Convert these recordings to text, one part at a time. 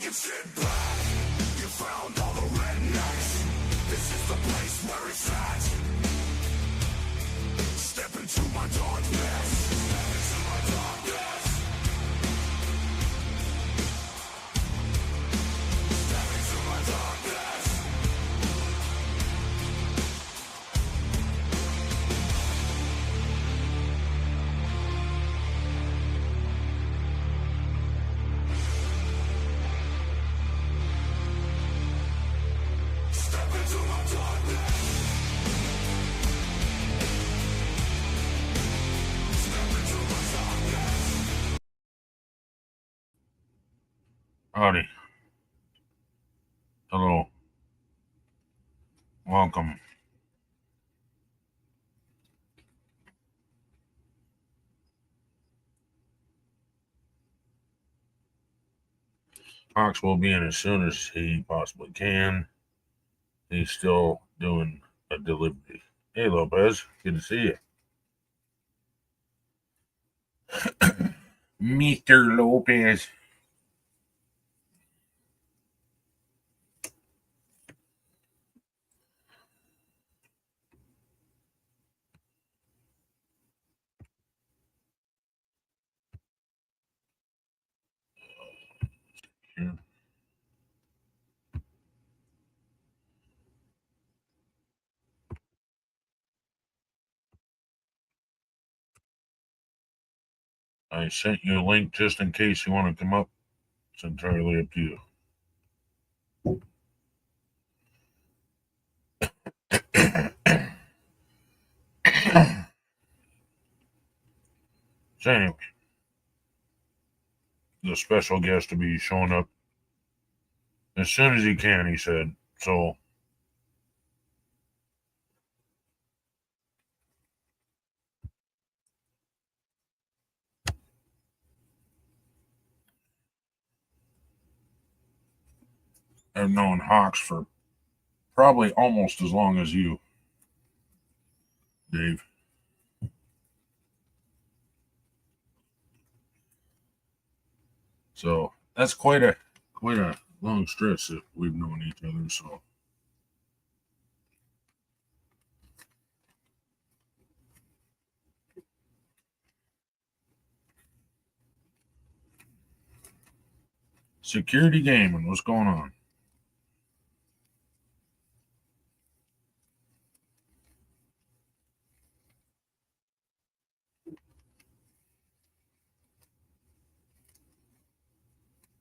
can sit back. You found all the rednecks. This is the place where it's at. Step into my darkness. Step into my darkness. Step into my darkness. Step into my darkness. Step into my darkness. Howdy. Hello. Welcome. Fox will be in as soon as he possibly can. He's still doing a delivery. Hey, Lopez. Good to see you. Mr. Lopez. Yeah. I sent you a link just in case you want to come up. It's entirely up to you. So anyway, the special guest to be showing up as soon as he can, he said. So I've known Hawks for probably almost as long as you, Dave. So that's quite a long stretch that we've known each other. So security gaming, what's going on?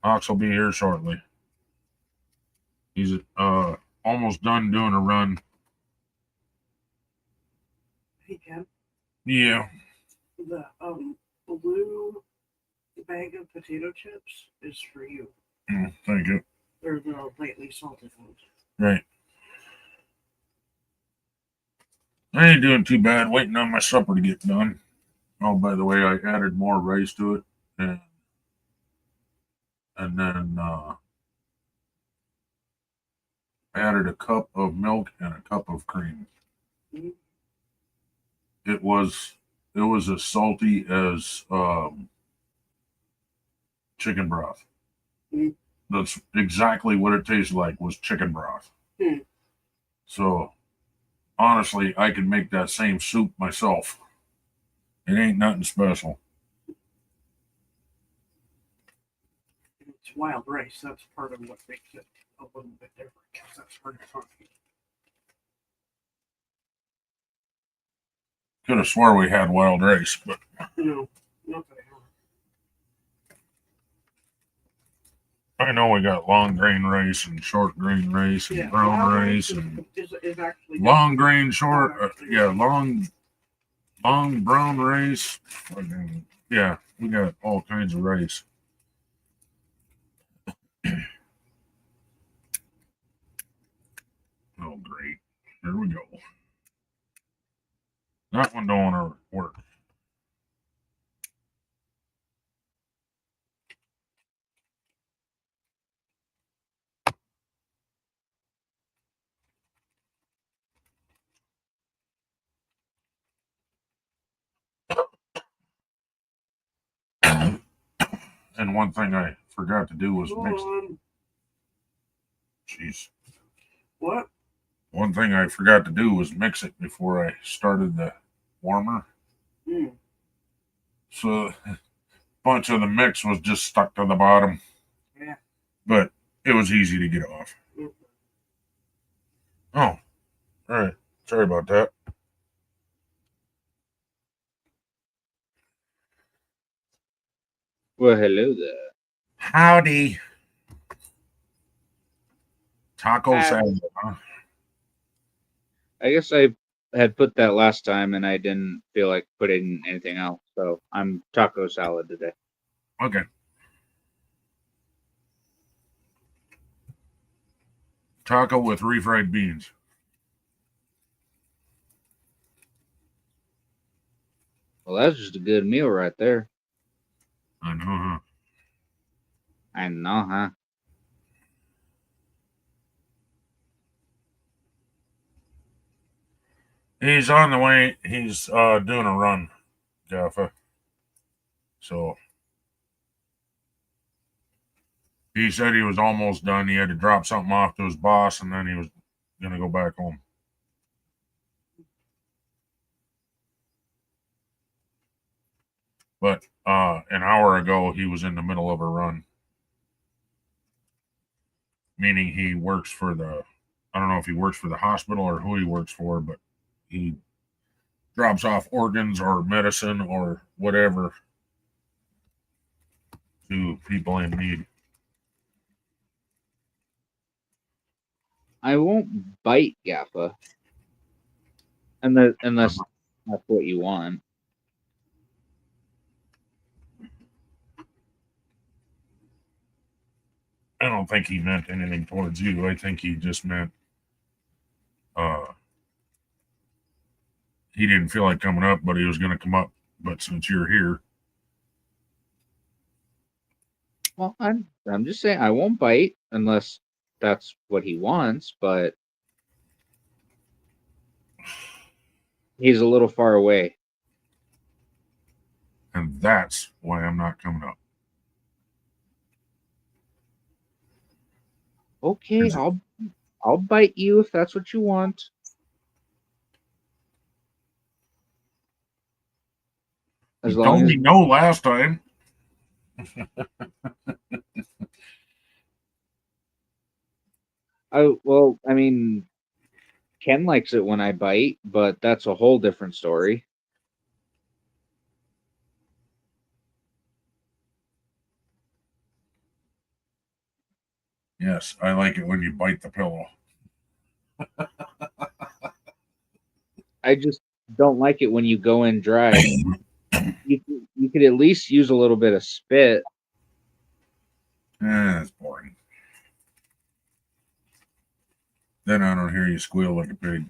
Hawks will be here shortly. He's almost done doing a run. Hey, Ken, Yeah. the blue bag of potato chips is for you. Thank you. They're the lightly salted ones. Right. I ain't doing too bad. Waiting on my supper to get done. Oh, by the way, I added more rice to it, and then added a cup of milk and a cup of cream. Mhm. It was as salty as chicken broth. Mhm. That's exactly what it tasted like, was chicken broth. Mhm. So honestly, I could make that same soup myself. It ain't nothing special. It's wild rice. That's part of what makes it a little bit different. 'Cause that's hard to find. Could have swore we had wild rice, but No, not that I know. I know we got long grain rice and short grain rice and brown wild rice and is actually long grain short. Long brown rice. Yeah, we got all kinds of rice. Oh, great. Here we go. That one don't want to work. And one thing I forgot to do was Hold mix. on. jeez. What? One thing I forgot to do was mix it before I started the warmer. Mm. So a bunch of the mix was just stuck to the bottom. Yeah. But it was easy to get off. Mm. Oh, all right. Sorry about that. Well, hello there. Howdy. Taco Hi. salad, huh? I guess I had put that last time and I didn't feel like putting anything else, so I'm taco salad today. Okay. Taco with refried beans. Well, that's just a good meal right there. I know, huh? I know, huh? He's on the way. He's doing a run, Jaffa. So he said he was almost done. He had to drop something off to his boss, and then he was going to go back home. But an hour ago, he was in the middle of a run, meaning he works for the, I don't know if he works for the hospital or who he works for, but he drops off organs or medicine or whatever to people in need. I won't bite Gaffa. Unless that's what you want. I don't think he meant anything towards you. I think he just meant he didn't feel like coming up, but he was going to come up. But since you're here, Well, I'm just saying I won't bite unless that's what he wants, but he's a little far away. and that's why I'm not coming up. Okay, I'll bite you if that's what you want. As You long told as me no last time. I mean, Ken likes it when I bite, but that's a whole different story. Yes, I like it when you bite the pillow. I just don't like it when you go in dry. You could at least use a little bit of spit. That's boring. Then I don't hear you squeal like a pig.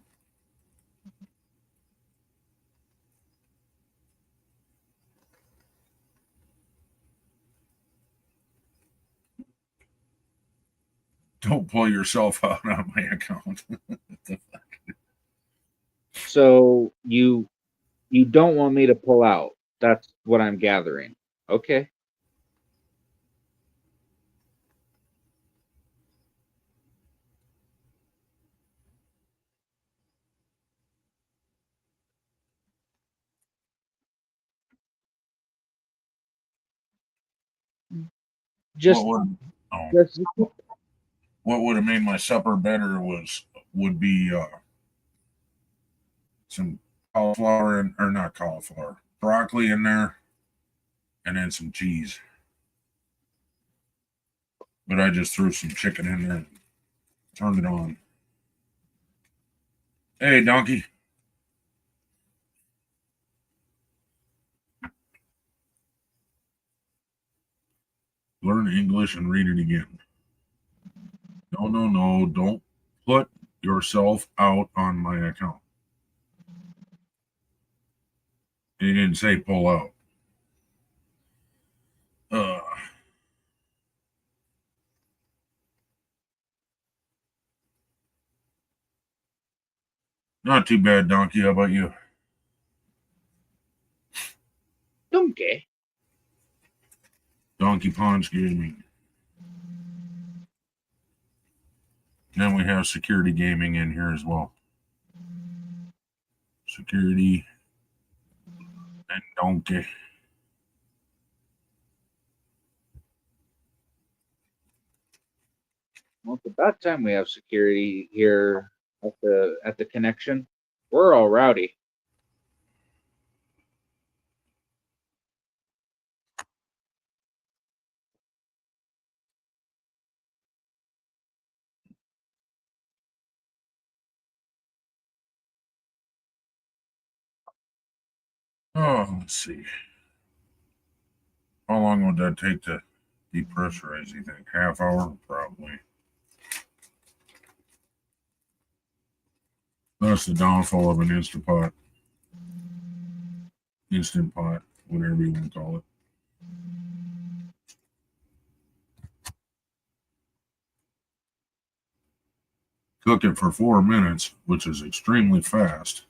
Don't pull yourself out on my account. So you don't want me to pull out. That's what I'm gathering. Okay. Just, Oh, just what would have made my supper better would be some cauliflower or not cauliflower, broccoli in there, and then some cheese. But I just threw some chicken in there and turned it on. Hey, donkey. Learn English and read it again. No, no, no. Don't put yourself out on my account. He didn't say pull out. Not too bad, donkey. How about you? donkey. Donkey Pond, excuse me. Then we have security gaming in here as well. Security and donkey. Well, it's about time we have security here at the connection. We're all rowdy. Oh, let's see. How long would that take to depressurize, you think? Half hour? Probably. That's the downfall of an Instant Pot. Instant Pot, whatever you want to call it. Cook it for 4 minutes, which is extremely fast.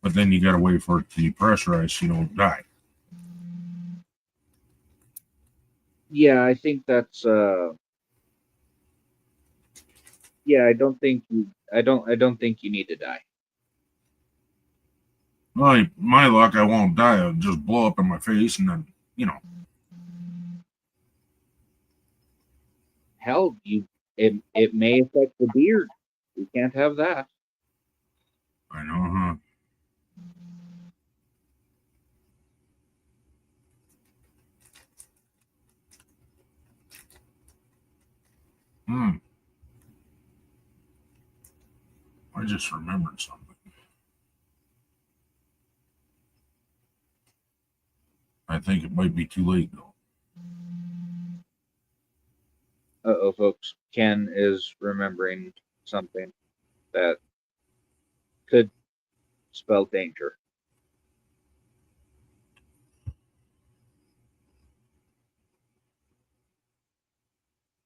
But then you got to wait for it to depressurize so you don't die. Yeah, I think that's yeah, I don't think you need to die. Well, my luck, I won't die. I'll just blow up in my face and then, Hell, it may affect the beard. You can't have that. I know, huh? I just remembered something. I think it might be too late, though. Uh-oh, folks. Ken is remembering something that could spell danger.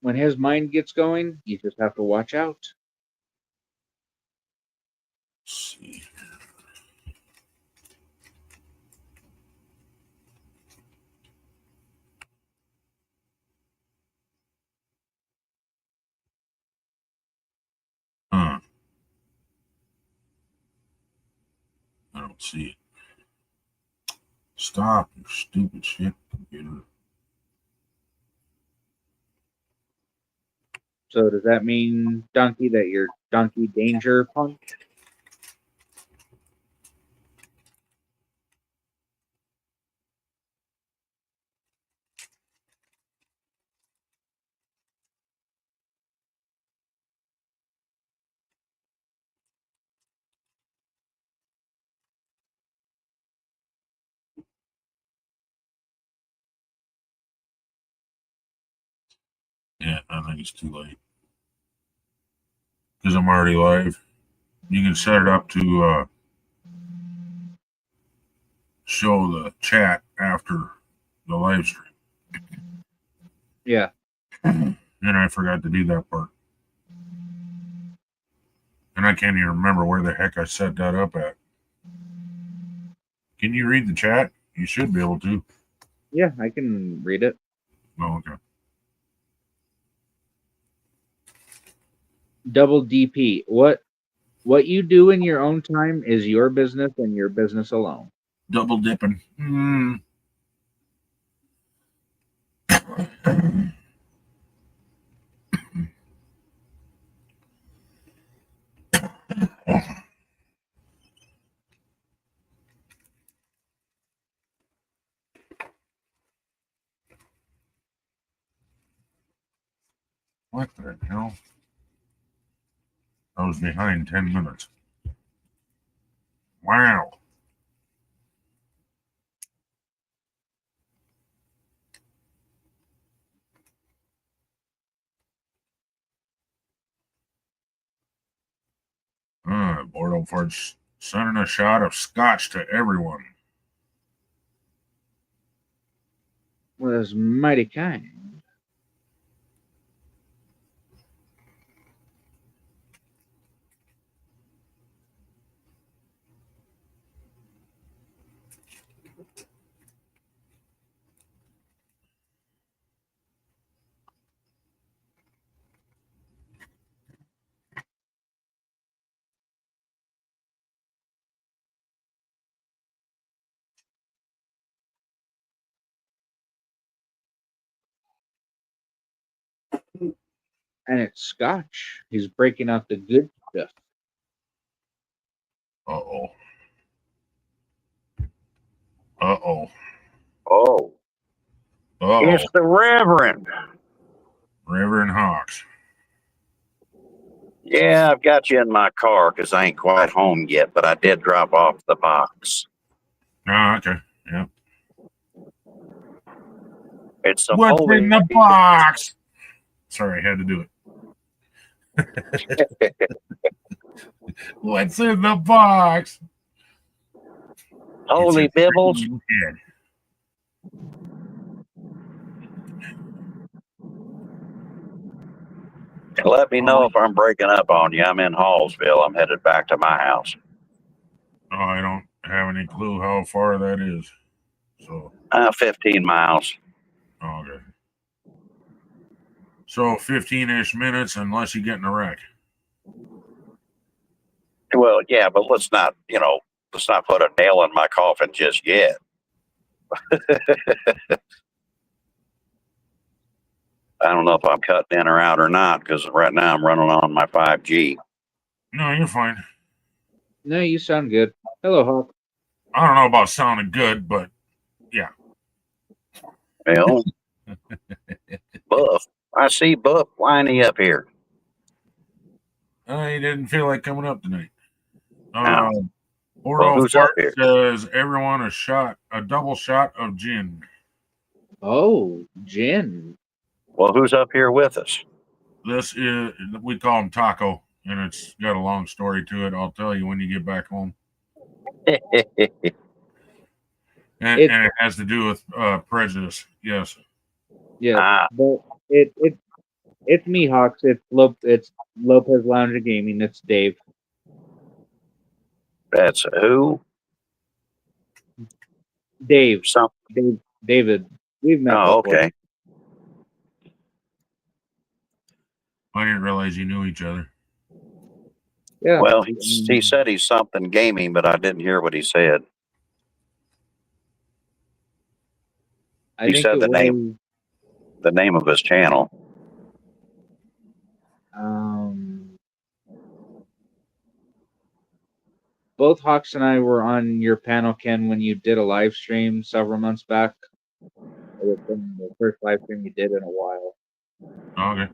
When his mind gets going, you just have to watch out. Let's see. Huh. I don't see it. Stop, you stupid shit, computer. So does that mean, Donkey, that you're Donkey Danger Punk? Yeah, I think it's too late. Because I'm already live. You can set it up to show the chat after the live stream. Yeah. And I forgot to do that part. And I can't even remember where the heck I set that up at. Can you read the chat? You should be able to. Yeah, I can read it. Oh, okay. Double DP. What you do in your own time is your business and your business alone. Double dipping. What the hell? I was behind 10 minutes. Wow. Bordeaux Farts sending a shot of scotch to everyone. Well, that's mighty kind. And it's scotch. He's breaking out the good stuff. Uh-oh. Uh-oh. Oh, Uh-oh. it's the Reverend. Reverend Hawks. Yeah, I've got you in my car because I ain't quite home yet, but I did drop off the box. Ah, okay. Yeah. It's some What's holy. in the box? Sorry, I had to do it. What's in the box? Holy It's a Bibbles. freaking head. Let me know if I'm breaking up on you. I'm in Hallsville. I'm headed back to my house. Oh, I don't have any clue how far that is. So, 15 miles. okay. So 15-ish minutes unless you get in a wreck. Well, yeah, but let's not put a nail in my coffin just yet. I don't know if I'm cutting in or out or not because right now I'm running on my 5G. No, you're fine. No, you sound good. Hello, Hawk. I don't know about sounding good, but yeah. Well, Buff. I see Buff whiny up here. He didn't feel like coming up tonight. Well, Oro who's up Fart here? says everyone a double shot of gin. Oh, Jen. Well, who's up here with us? This is, we call him Taco, and it's got a long story to it. I'll tell you when you get back home. And it has to do with prejudice. Yes. Yeah, but it's me, Hawks. It's Lopez Lounge and Gaming. It's Dave. That's who? Dave. Something. David. We've met Oh, before. okay. I didn't realize you knew each other. Yeah. Well, he said he's something gaming, but I didn't hear what he said. He said the name of his channel. Both Hawks and I were on your panel, Ken, when you did a live stream several months back. It was the first live stream you did in a while. Okay.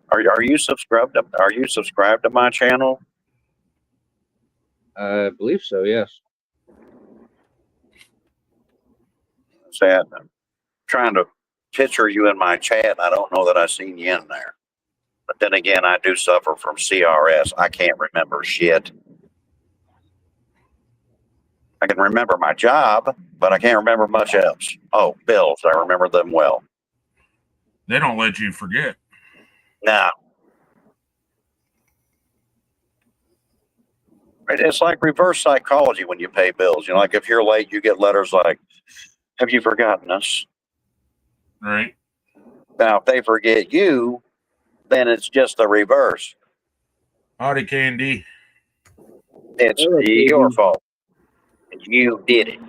Are you subscribed to my channel? I believe so, yes. Sad. I'm trying to picture you in my chat, and I don't know that I've seen you in there. But then again, I do suffer from CRS. I can't remember shit. I can remember my job, but I can't remember much else. Oh, bills. I remember them well. They don't let you forget. No. It's like reverse psychology when you pay bills. Like if you're late, you get letters like, "Have you forgotten us?" Right. Now, if they forget you, then it's just the reverse. Howdy, Candy. It's your fault. You did it.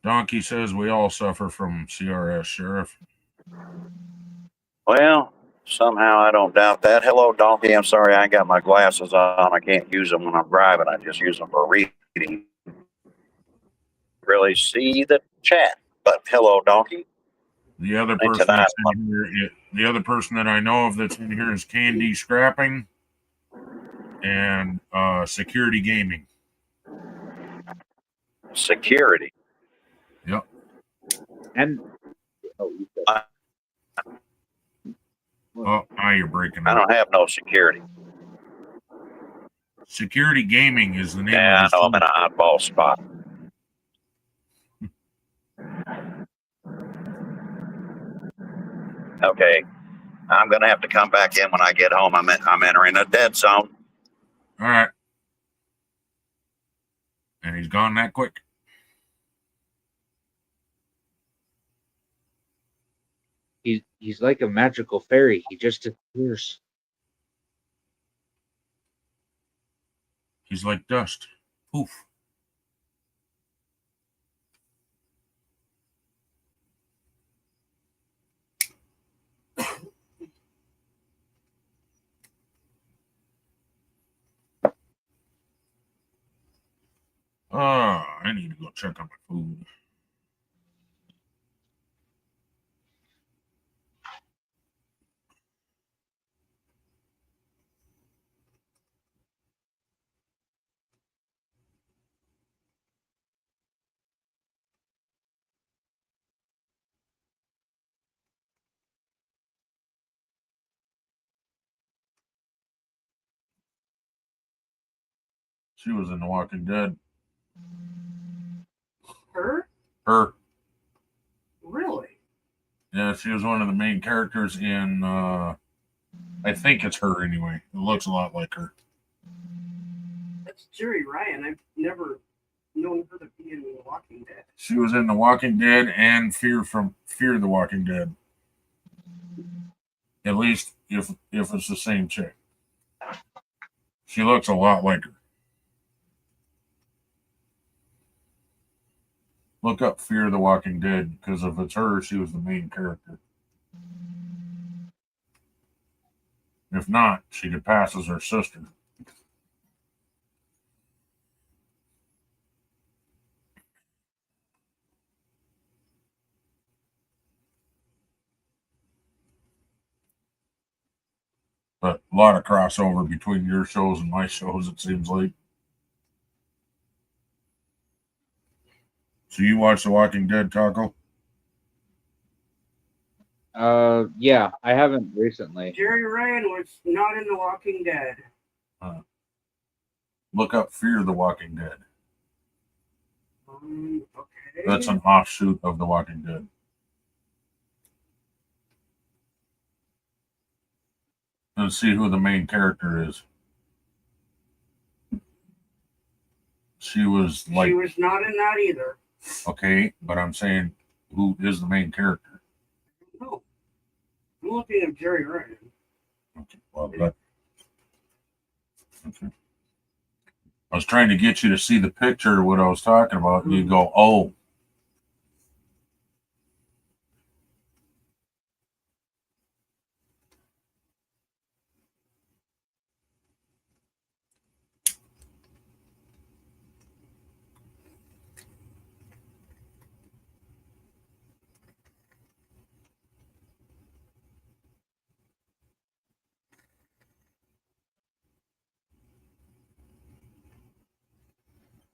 Donkey says we all suffer from CRS, Sheriff. Well, somehow I don't doubt that. Hello, Donkey. I'm sorry I ain't got my glasses on. I can't use them when I'm driving. I just use them for reading. Really see the chat. But hello, Donkey. The other person that's in here, the other person that I know of that's in here is Candy Scrapping and Security Gaming. Security. Yep. And Oh, now you're breaking up. I don't have no security. Security Gaming is the name Yeah, of I know I'm in a oddball spot. Okay. I'm going to have to come back in when I get home. I'm entering a dead zone. All right. And he's gone that quick. He's like a magical fairy. He just disappears. He's like dust. Poof. I need to go check on my food. She was in The Walking Dead. Her? Her. Really? Yeah, she was one of the main characters in, I think it's her anyway. It looks a lot like her. That's Jerry Ryan. I've never known her to be in The Walking Dead. She was in The Walking Dead and Fear the Walking Dead. At least if it's the same chick. She looks a lot like her. Look up Fear the Walking Dead, because if it's her, she was the main character. If not, she could pass as her sister. But a lot of crossover between your shows and my shows, it seems like. So you watch The Walking Dead, Taco? Yeah, I haven't recently. Jerry Ryan was not in The Walking Dead. Look up Fear the Walking Dead. Okay. That's an offshoot of The Walking Dead. And see who the main character is. She was like, She was not in that either. okay, but I'm saying who is the main character? No. I'm looking at Jerry Ryan. Okay, well, okay. I was trying to get you to see the picture of what I was talking about, and you go, oh.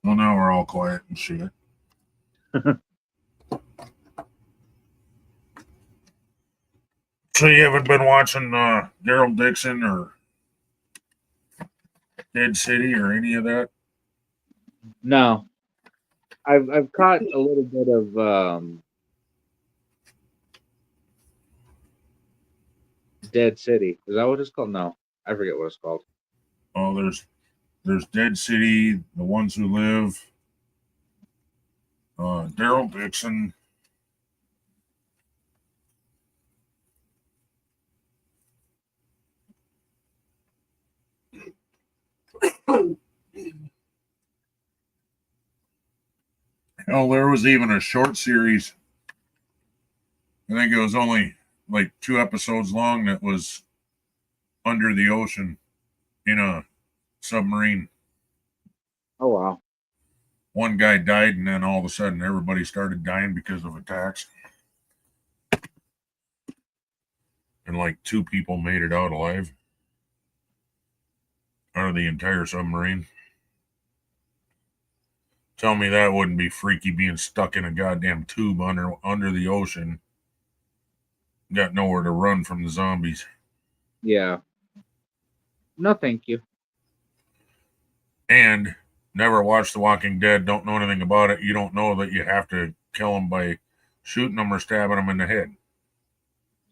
Well, now we're all quiet and shit. So you haven't been watching Daryl Dixon or Dead City or any of that? No, I've caught a little bit of Dead City. Is that what it's called? No, I forget what it's called. Oh, there's Dead City, The Ones Who Live, Daryl Dixon. Oh, there was even a short series. I think it was only like 2 episodes long that was under the ocean in a submarine. Oh wow. One guy died, and then all of a sudden everybody started dying because of attacks. And like 2 people made it out alive out of the entire submarine. Tell me that wouldn't be freaky, being stuck in a goddamn tube under the ocean. Got nowhere to run from the zombies. Yeah. No, thank you. And never watched The Walking Dead, don't know anything about it. You don't know that you have to kill them by shooting them or stabbing them in the head.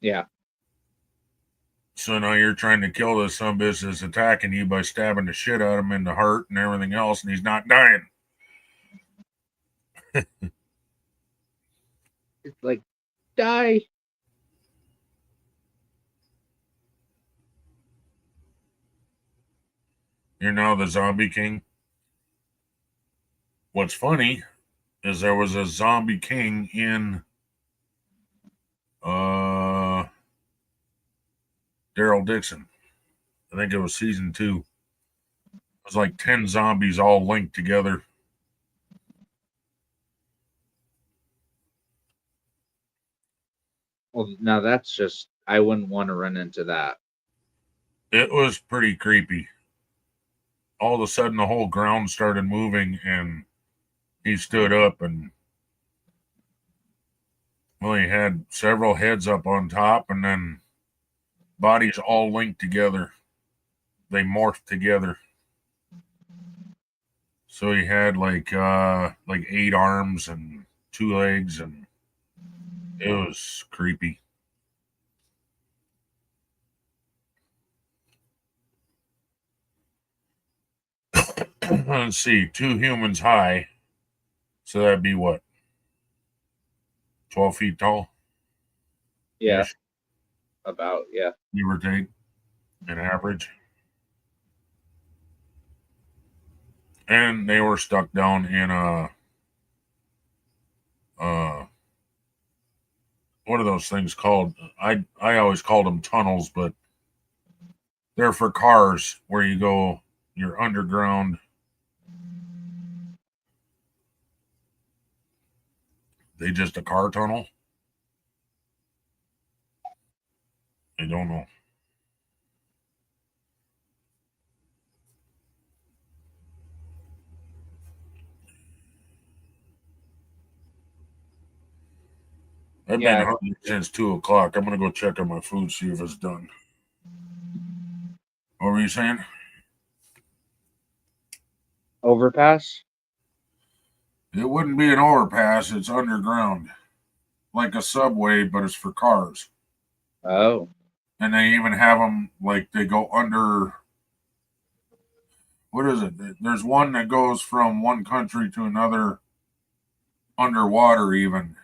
Yeah. So now you're trying to kill this sumbitch that's attacking you by stabbing the shit out of him in the heart and everything else, and he's not dying. It's like, die. You're now the zombie king. What's funny is there was a zombie king in Daryl Dixon. I think it was season 2. It was like 10 zombies all linked together. Well, now that's just, I wouldn't want to run into that. It was pretty creepy. All of a sudden, the whole ground started moving, and he stood up, and well, he had several heads up on top, and then bodies all linked together. They morphed together. So he had like 8 arms and 2 legs, and it was creepy. Let's see, 2 humans high. So that'd be what? 12 feet tall? Yeah, Ish, about, yeah. give or take, an average. And they were stuck down in what are those things called? I always called them tunnels, but they're for cars where you go, you're underground. They just a car tunnel? I don't know. I've been Yeah, hungry since 2 o'clock. I'm gonna go check on my food, see if it's done. What were you saying? overpass. It wouldn't be an overpass, it's underground. Like a subway, but it's for cars. Oh, And they even have them like they go under. What is it? There's one that goes from one country to another underwater, even.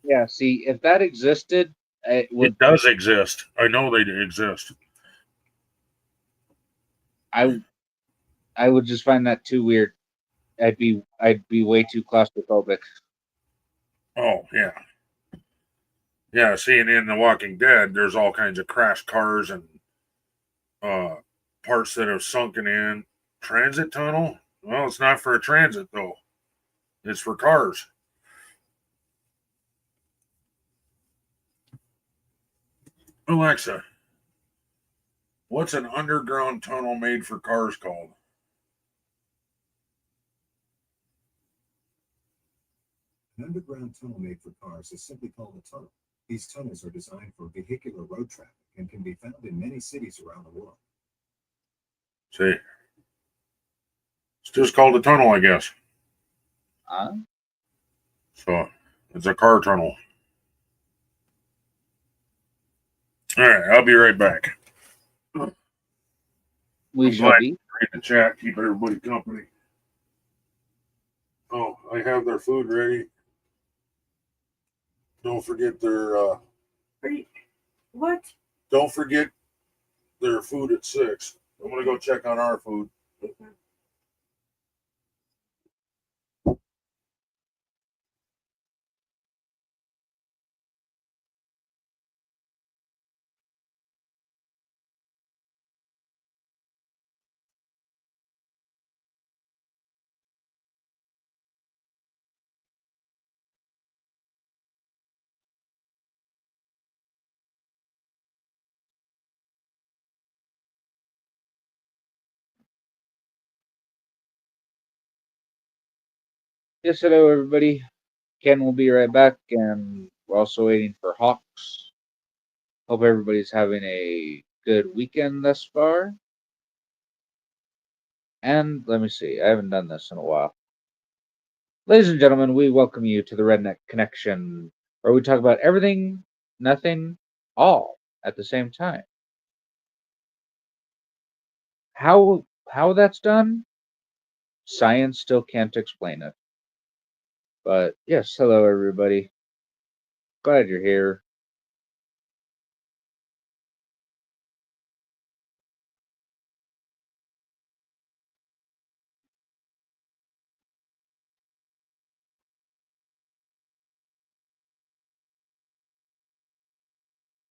yeah. See, if that existed, it would. It does exist. I know they exist. I I would just find that too weird. I'd be way too claustrophobic. Oh, yeah. Yeah, seeing in The Walking Dead, there's all kinds of crashed cars and uh, parts that have sunken in. Transit tunnel? Well, it's not for a transit, though. It's for cars. Alexa, what's an underground tunnel made for cars called? An underground tunnel made for cars is simply called a tunnel. These tunnels are designed for vehicular road traffic and can be found in many cities around the world. See, it's just called a tunnel, I guess. Huh? So it's a car tunnel. All right, I'll be right back. We I'm shall glad. be. Read the chat, keep everybody company. Oh, I have their food ready. Don't forget their What? don't forget their food at 6. I'm gonna go check on our food. Yes, hello everybody. Ken will be right back, and we're also waiting for Hawks. Hope everybody's having a good weekend thus far. And let me see, I haven't done this in a while. Ladies and gentlemen, we welcome you to the Redneck Connection, where we talk about everything, nothing, all at the same time. How that's done, science still can't explain it. But yes, hello everybody. Glad you're here.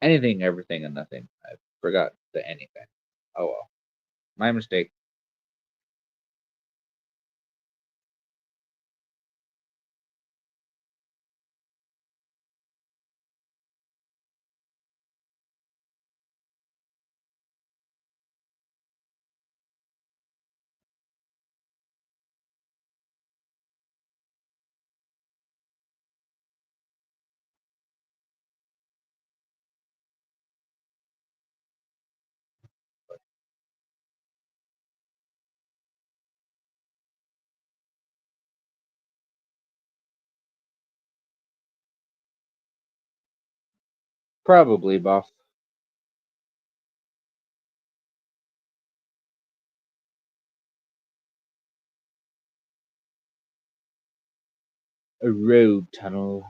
Anything, everything, and nothing. I forgot the anything. Oh well. My mistake. Probably, Buff. A road tunnel.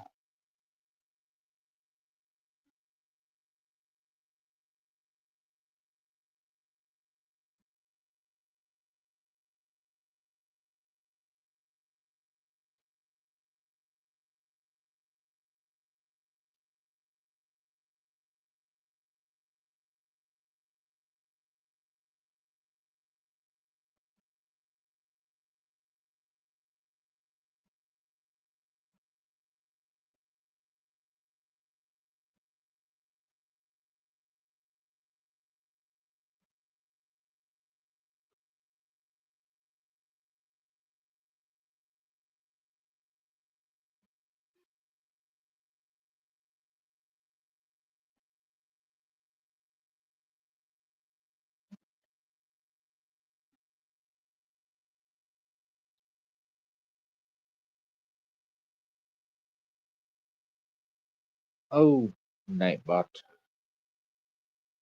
Oh, Nightbot.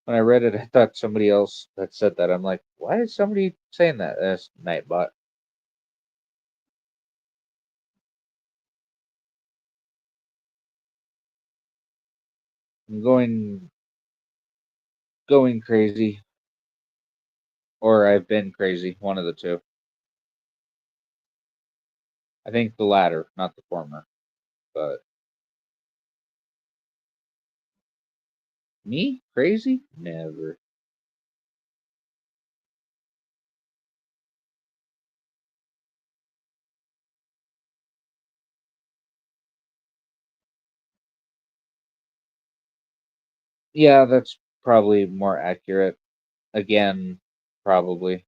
When I read it, I thought somebody else had said that. I'm like, why is somebody saying that? That's Nightbot. I'm going crazy, or I've been crazy. One of the two. I think the latter, not the former. But me, crazy? Never. Yeah, that's probably more accurate. Again, probably.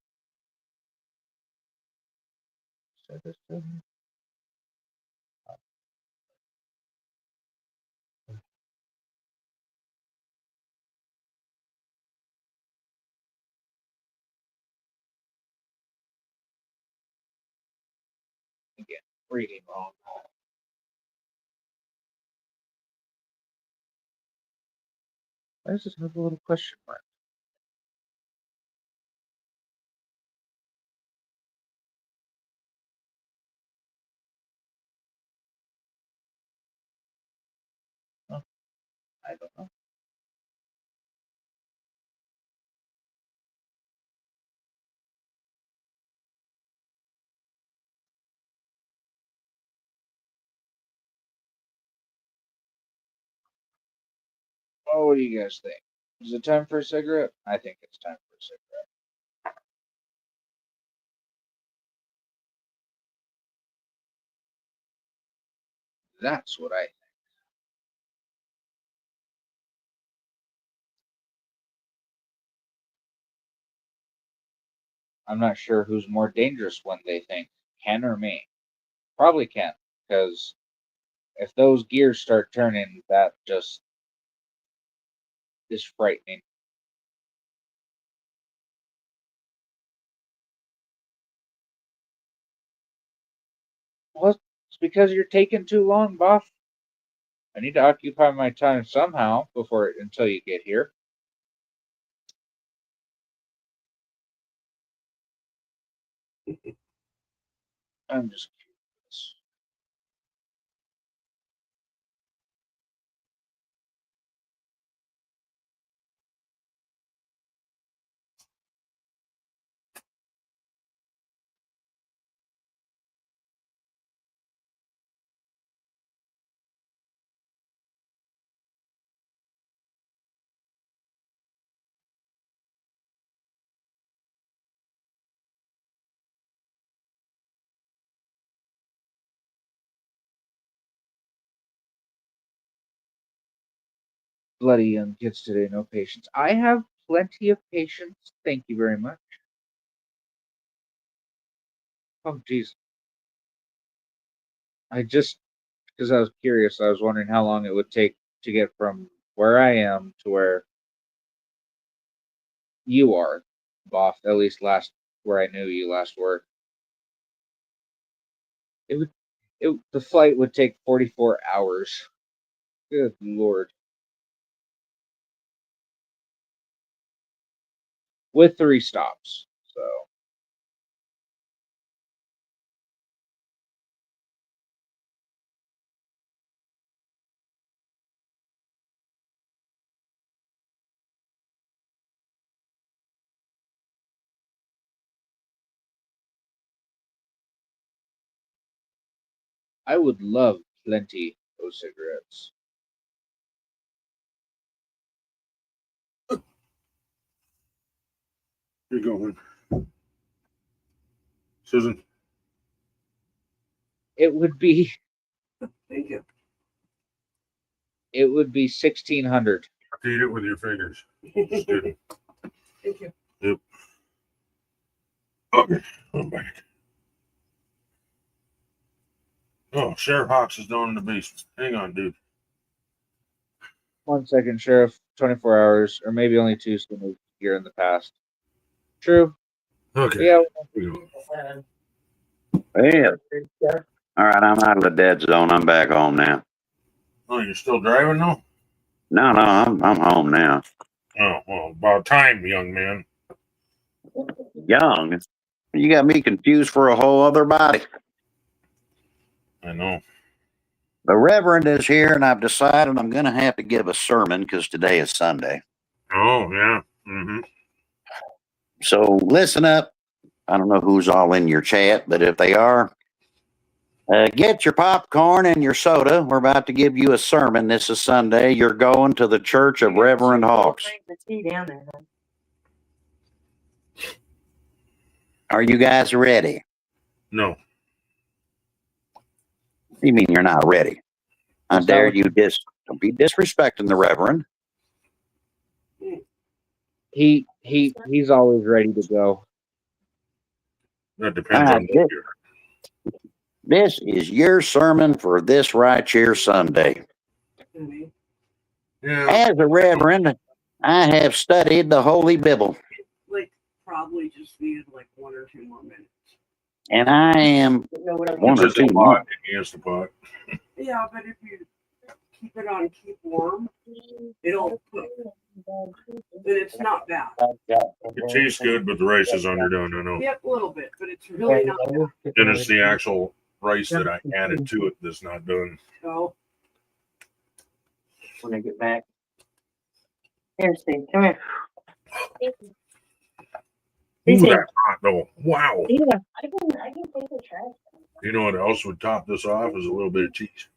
Again, reading wrong. Why does it have a little question mark? Oh, I don't know. Oh, what do you guys think? Is it time for a cigarette? I think it's time for a cigarette. That's what I think. I'm not sure who's more dangerous when they think, Ken or me. Probably Ken, because if those gears start turning, that just is frightening. Well, it's because you're taking too long, Buff. I need to occupy my time somehow until you get here. I'm just curious. Bloody young kids today, no patience. I have plenty of patience. Thank you very much. Oh, jeez. Because I was curious, I was wondering how long it would take to get from where I am to where you are, Boff, at least where I knew you last worked. It would, the flight would take 44 hours. Good lord. with 3 stops. So I would love plenty of cigarettes. You're going. Susan, It would be Thank you. 1,600. eat it with your fingers. Just kidding. Thank you. Yep. Okay, I'm back. Oh, Sheriff Hawks is down in the basement. Hang on, dude. 1 second, Sheriff. 24 hours, or maybe only 2 sooner here in the past. True. Okay. Yeah. Here we go. Yeah. All right, I'm out of the dead zone. I'm back home now. Oh, you're still driving though? No, I'm home now. Oh, well, about time, young man. Young. You got me confused for a whole other body. I know. The Reverend is here, and I've decided I'm going to have to give a sermon because today is Sunday. Oh, yeah. Mm-hmm. So listen up. I don't know who's all in your chat, but if they are, get your popcorn and your soda. We're about to give you a sermon. This is Sunday. You're going to the Church of Reverend Hawks. Are you guys ready? No. What do you mean you're not ready? How That's dare not you don't be disrespecting the Reverend. He's always ready to go. That depends on what you're. This is your sermon for this right here Sunday. Yeah. As a Reverend, I have studied the Holy Bible, Like, probably just needed like 1 or 2 more minutes. and I am one or Just two a more. pot. Against the pot. Yeah, but if you keep it on keep warm, it'll cook. Then it's not bad. It tastes good, but the rice is underdone. I know. Yep, a little bit, but it's really not bad. And it's the actual rice that I added to it that's not done. So, When I get back. Here, Steve, come here. Ooh, Steve. that hot though. Wow. Yeah, I can take the trash. You know what else would top this off is a little bit of cheese.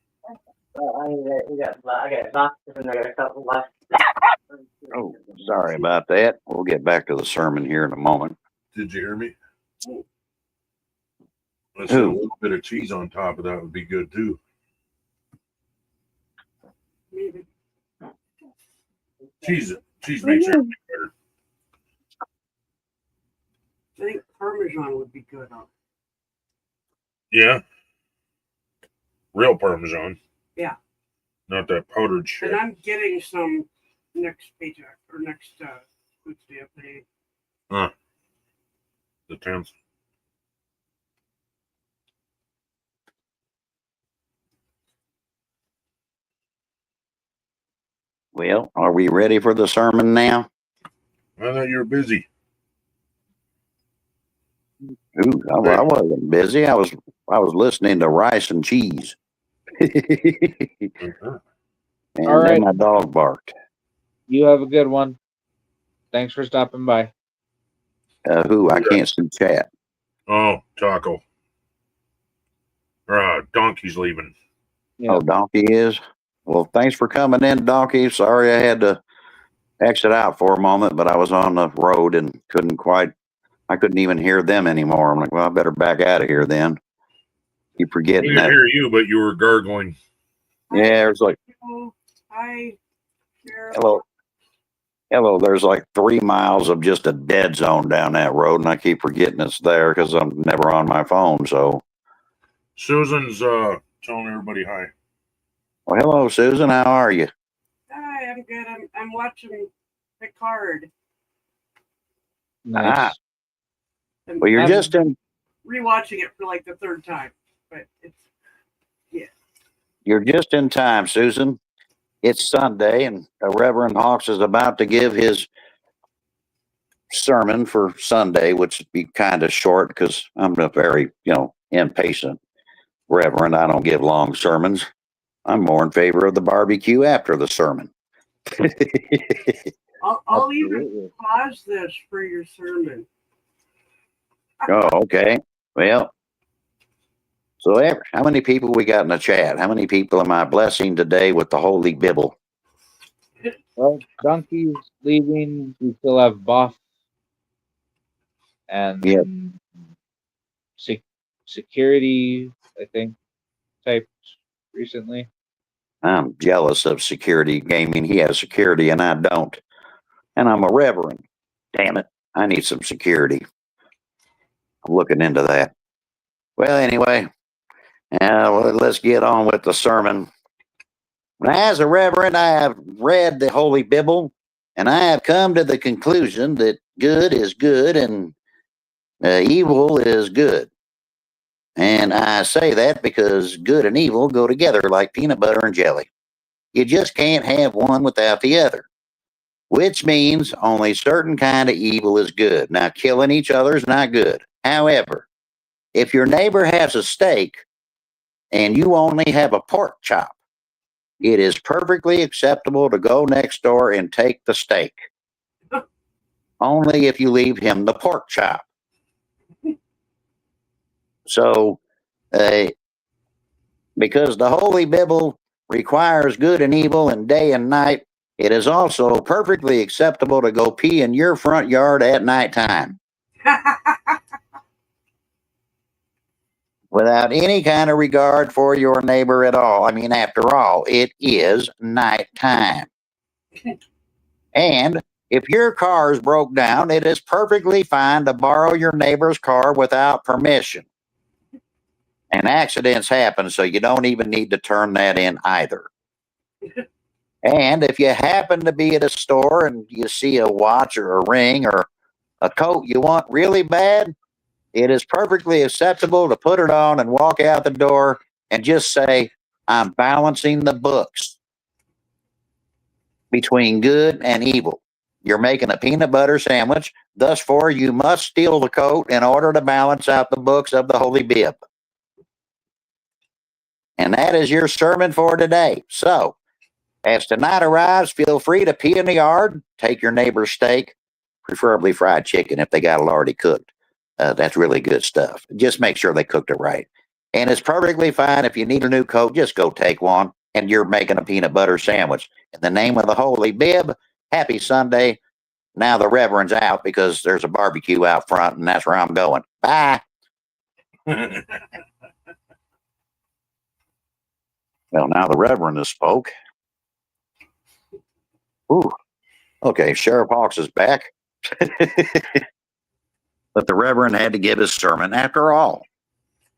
I got boxes and I got a couple left. Oh, sorry about that. We'll get back to the sermon here in a moment. Did you hear me? I said a little bit of cheese on top of that would be good too. maybe. Cheese makes everything better. I think Parmesan would be good on. Yeah. Real Parmesan. Yeah. Not that powdered shit. And I'm getting some next paycheck or next food stamp pay. The 10th. Well, are we ready for the sermon now? I thought you were busy. Ooh, I wasn't busy. I was listening to Rice and Cheese. Uh-huh. And All right. then my dog barked. You have a good one. Thanks for stopping by. Who? I can't see chat. Oh, Taco. Donkey's leaving. Yeah. Oh, Donkey is? Well, thanks for coming in, Donkey. Sorry I had to exit out for a moment, but I was on the road and I couldn't even hear them anymore. I'm like, well, I better back out of here then. Keep We forgetting could that. hear you, but you were gargling. Yeah, it's like, Hi, Sheriff. hello, there's like 3 miles of just a dead zone down that road, and I keep forgetting it's there because I'm never on my phone. So, Susan's telling everybody hi. well, hello, Susan. How are you? Hi, I'm good. I'm watching Picard. Nice. I'm Well, you're just in rewatching it for like the 3rd time, but You're just in time, Susan. It's Sunday, and Reverend Hawks is about to give his sermon for Sunday, which would be kind of short because I'm a very, impatient reverend. I don't give long sermons. I'm more in favor of the barbecue after the sermon. I'll even Absolutely. pause this for your sermon. Oh, okay. Well, so how many people we got in the chat? How many people am I blessing today with the Holy Bible? Well, Donkey's leaving. We still have Buff and Yep. security, I think, typed recently. I'm jealous of security gaming. He has security and I don't. And I'm a reverend. Damn it. I need some security. I'm looking into that. Well, anyway, let's get on with the sermon. As a reverend, I have read the Holy Bible, and I have come to the conclusion that good is good and evil is good. And I say that because good and evil go together like peanut butter and jelly. You just can't have one without the other, which means only certain kind of evil is good. Now, killing each other is not good. However, if your neighbor has a steak and you only have a pork chop, it is perfectly acceptable to go next door and take the steak. Only if you leave him the pork chop. So, because the Holy Bible requires good and evil and day and night, it is also perfectly acceptable to go pee in your front yard at nighttime. Without any kind of regard for your neighbor at all. I mean, after all, it is nighttime. And if your car is broke down, it is perfectly fine to borrow your neighbor's car without permission. And accidents happen, so you don't even need to turn that in either. And if you happen to be at a store and you see a watch or a ring or a coat you want really bad, it is perfectly acceptable to put it on and walk out the door and just say, I'm balancing the books between good and evil. You're making a peanut butter sandwich, thus for you must steal the coat in order to balance out the books of the Holy Bib. And that is your sermon for today. So, as tonight arrives, feel free to pee in the yard, take your neighbor's steak, preferably fried chicken if they got it already cooked. That's really good stuff. Just make sure they cooked it right. And it's perfectly fine if you need a new coat, just go take one and you're making a peanut butter sandwich. In the name of the Holy Bib, happy Sunday. Now the Reverend's out because there's a barbecue out front and that's where I'm going. Bye. Well, now the Reverend has spoke. Ooh. Okay, Sheriff Hawks is back. But the Reverend had to give his sermon after all.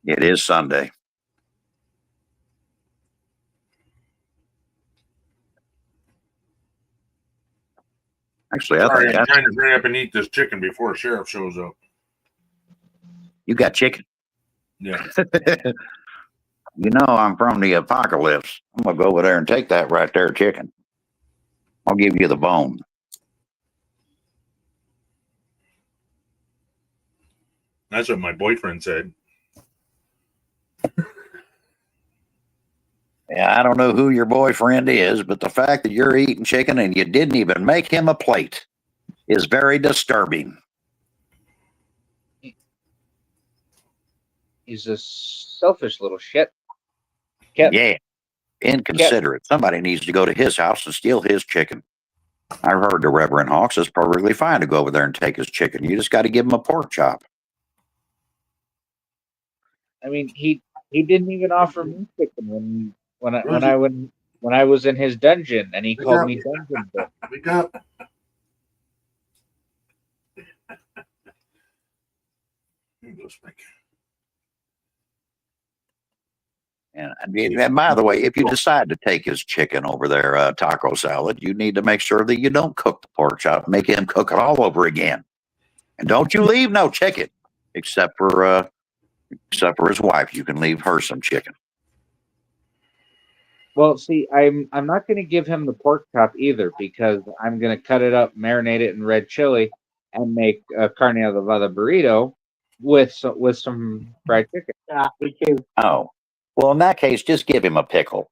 It is Sunday. Actually, Sorry, I'm trying to hurry up and eat this chicken before Sheriff shows up. You got chicken? Yeah. You know I'm from the apocalypse. I'm going to go over there and take that right there chicken. I'll give you the bone. That's what my boyfriend said. Yeah, I don't know who your boyfriend is, but the fact that you're eating chicken and you didn't even make him a plate is very disturbing. He's a selfish little shit. Yeah, inconsiderate. Somebody needs to go to his house and steal his chicken. I heard the Reverend Hawks is perfectly fine to go over there and take his chicken. You just got to give him a pork chop. I mean, he didn't even offer me chicken when I was in his dungeon, and he called me dungeon boy. Wake up. Here goes Mike. And by the way, if you decide to take his chicken over there, taco salad, you need to make sure that you don't cook the pork chop. Make him cook it all over again. And don't you leave no chicken, except for his wife. You can leave her some chicken. Well, see, I'm not going to give him the pork chop either because I'm going to cut it up, marinate it in red chili, and make a carne asada burrito with some fried chicken. Yeah, me too. Oh, well, in that case, just give him a pickle.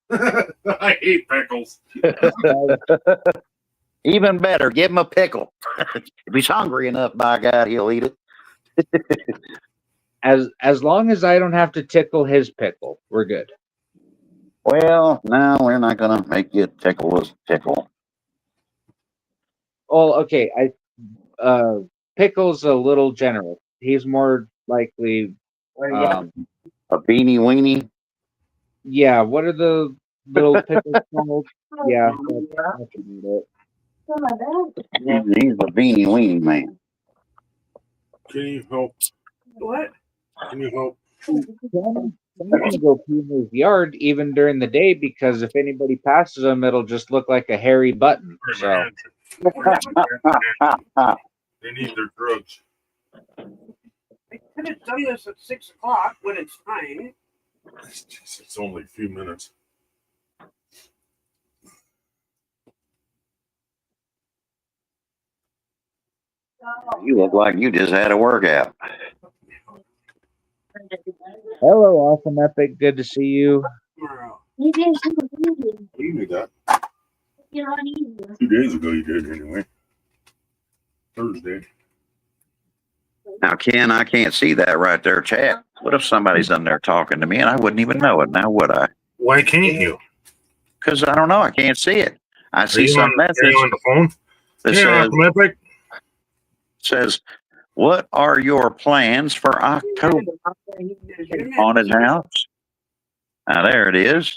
I hate pickles. Even better, give him a pickle. If he's hungry enough, by God, he'll eat it. As long as I don't have to tickle his pickle, we're good. Well, no, we're not going to make you tickle his pickle. Well, okay, Pickle's a little generous. He's more likely, Yeah. A beanie weenie? yeah. What are the little pickles called? Yeah, that's about it. He's a beanie weenie man. Can you help? What? Can you help? Some can go pee in his yard even during the day because if anybody passes him, it'll just look like a hairy button. So They need their drugs. I could have done this at 6 o'clock when it's time. It's only a few minutes. You look like you just had a workout. hello, awesome epic. Good to see you. Tomorrow. You knew that. 2 days ago you did anyway. Thursday. Now, Ken, I can't see that right there, chat. What if somebody's in there talking to me and I wouldn't even know it? Now, would I? Why can't you? Because I don't know. I can't see it. I see some Are message you on the phone? that Yeah, Epic. says, what are your plans for October? Haunted house. Now, there it is.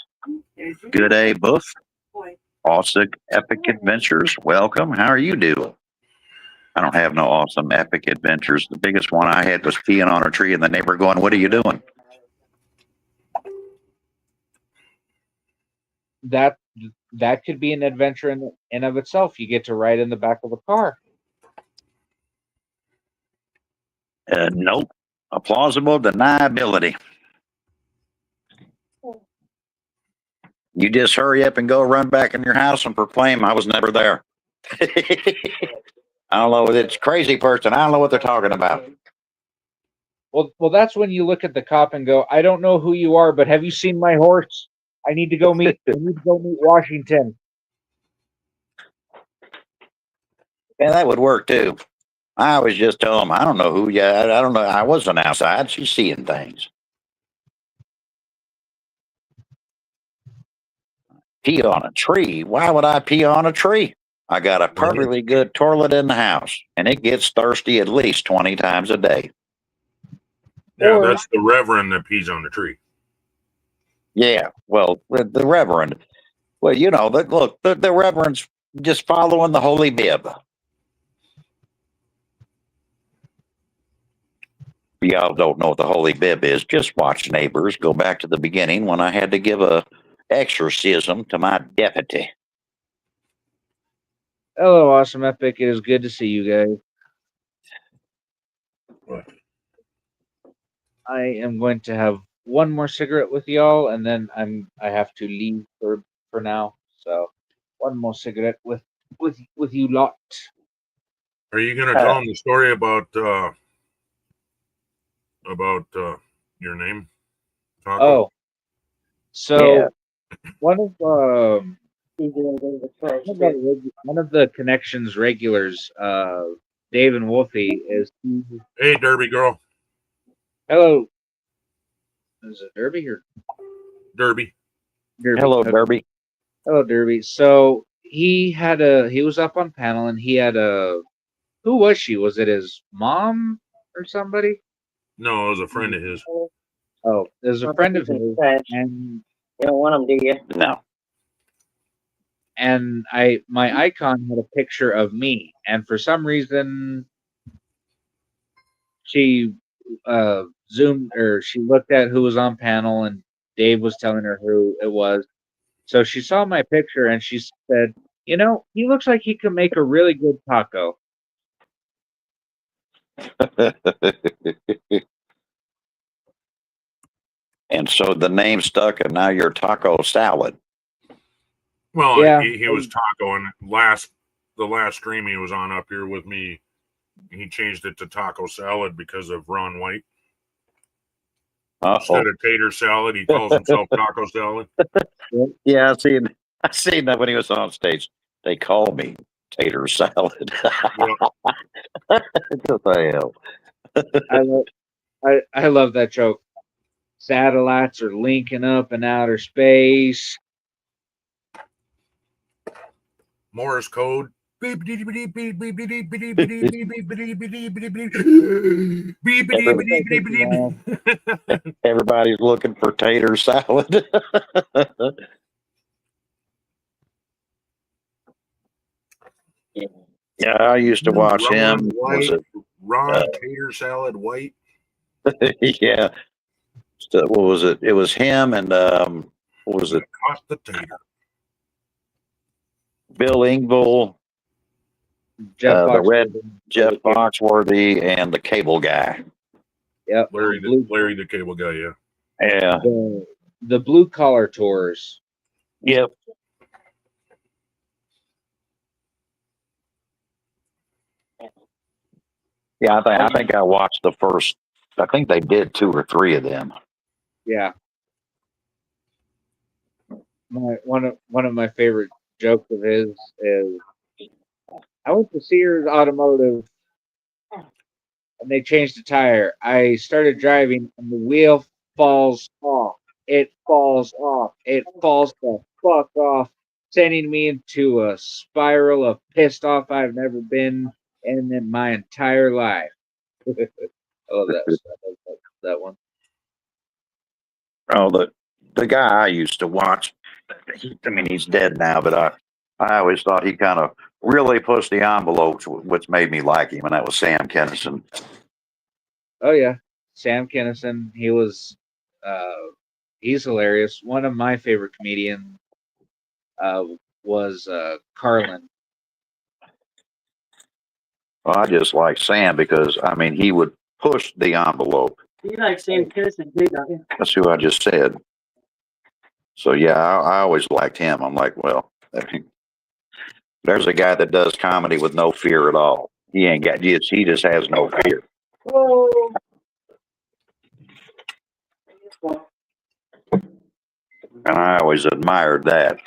Good day, Buff. Awesome Epic Adventures. Welcome. How are you doing? I don't have no awesome epic adventures. The biggest one I had was peeing on a tree and the neighbor going, what are you doing? That could be an adventure in of itself. You get to ride in the back of a car. Nope. A plausible deniability. You just hurry up and go run back in your house and proclaim I was never there. I don't know. It's a crazy person. I don't know what they're talking about. Well, that's when you look at the cop and go, I don't know who you are, but have you seen my horse? I need to go meet Washington. Yeah, that would work too. I always just tell them, I don't know who you are. I don't know. I wasn't outside. She's seeing things. Pee on a tree? Why would I pee on a tree? I got a perfectly good toilet in the house, and it gets thirsty at least 20 times a day. Yeah, that's the Reverend that pees on the tree. Yeah, well, the Reverend. Well, you know, look, the Reverend's just following the Holy Bib. Y'all don't know what the Holy Bib is. Just watch Neighbors. Go back to the beginning when I had to give a exorcism to my deputy. Hello, awesome epic. It is good to see you guys. What? I am going to have one more cigarette with y'all, and then I have to leave for now. So one more cigarette with you lot. Are you gonna tell them the story about your name? Taco? Oh, so Yeah. one of the connections regulars, Dave and Wolfie, is Hey, Derby girl. hello. Is it Derby or Derby. Derby? Hello, Okay. Derby. Hello, Derby. So he was up on panel and he had who was she? Was it his mom or somebody? No, it was a friend of his. Oh, it was a friend of his, and You don't want them, do you? No. and my icon had a picture of me, and for some reason she zoomed or she looked at who was on panel, and Dave was telling her who it was. So she saw my picture and she said, "You know, he looks like he could make a really good taco." And so the name stuck, and now you're taco salad. Well, Yeah. he was taco, and the the last stream he was on up here with me, he changed it to taco salad because of Ron White. Instead of tater salad, he calls himself taco salad. Yeah, I seen that when he was on stage. They call me tater salad. What the hell? I love that joke. Satellites are linking up in outer space. Morse code. Everybody's looking for tater salad. Yeah, I used to watch him. Was it Ron Tater Salad White? yeah. So, what was it? It was him and what was it? Caught the tater. Bill Engvall, Jeff the red Foxworthy. Jeff Foxworthy, and the cable guy. Yep. Larry the cable guy, yeah. Yeah. The blue collar tours. Yep. Yeah, I think I watched the first. I think they did 2 or 3 of them. Yeah. One of my favorite jokes of his is, I went to Sears Automotive and they changed the tire. I started driving and the wheel falls off. It falls off. It falls the fuck off, sending me into a spiral of pissed off I've never been in my entire life. I love that stuff. I love that one. Oh, the guy I used to watch. I mean, he's dead now, but I always thought he kind of really pushed the envelope, which made me like him, and that was Sam Kinison. Oh yeah, Sam Kinison. He was, he's hilarious. One of my favorite comedians was Carlin. Well, I just like Sam because I mean he would push the envelope. You like Sam Kinison too, don't you? That's who I just said. So yeah, I always liked him. I'm like, well, I mean, there's a guy that does comedy with no fear at all. He ain't got he just has no fear. Oh. And I always admired that.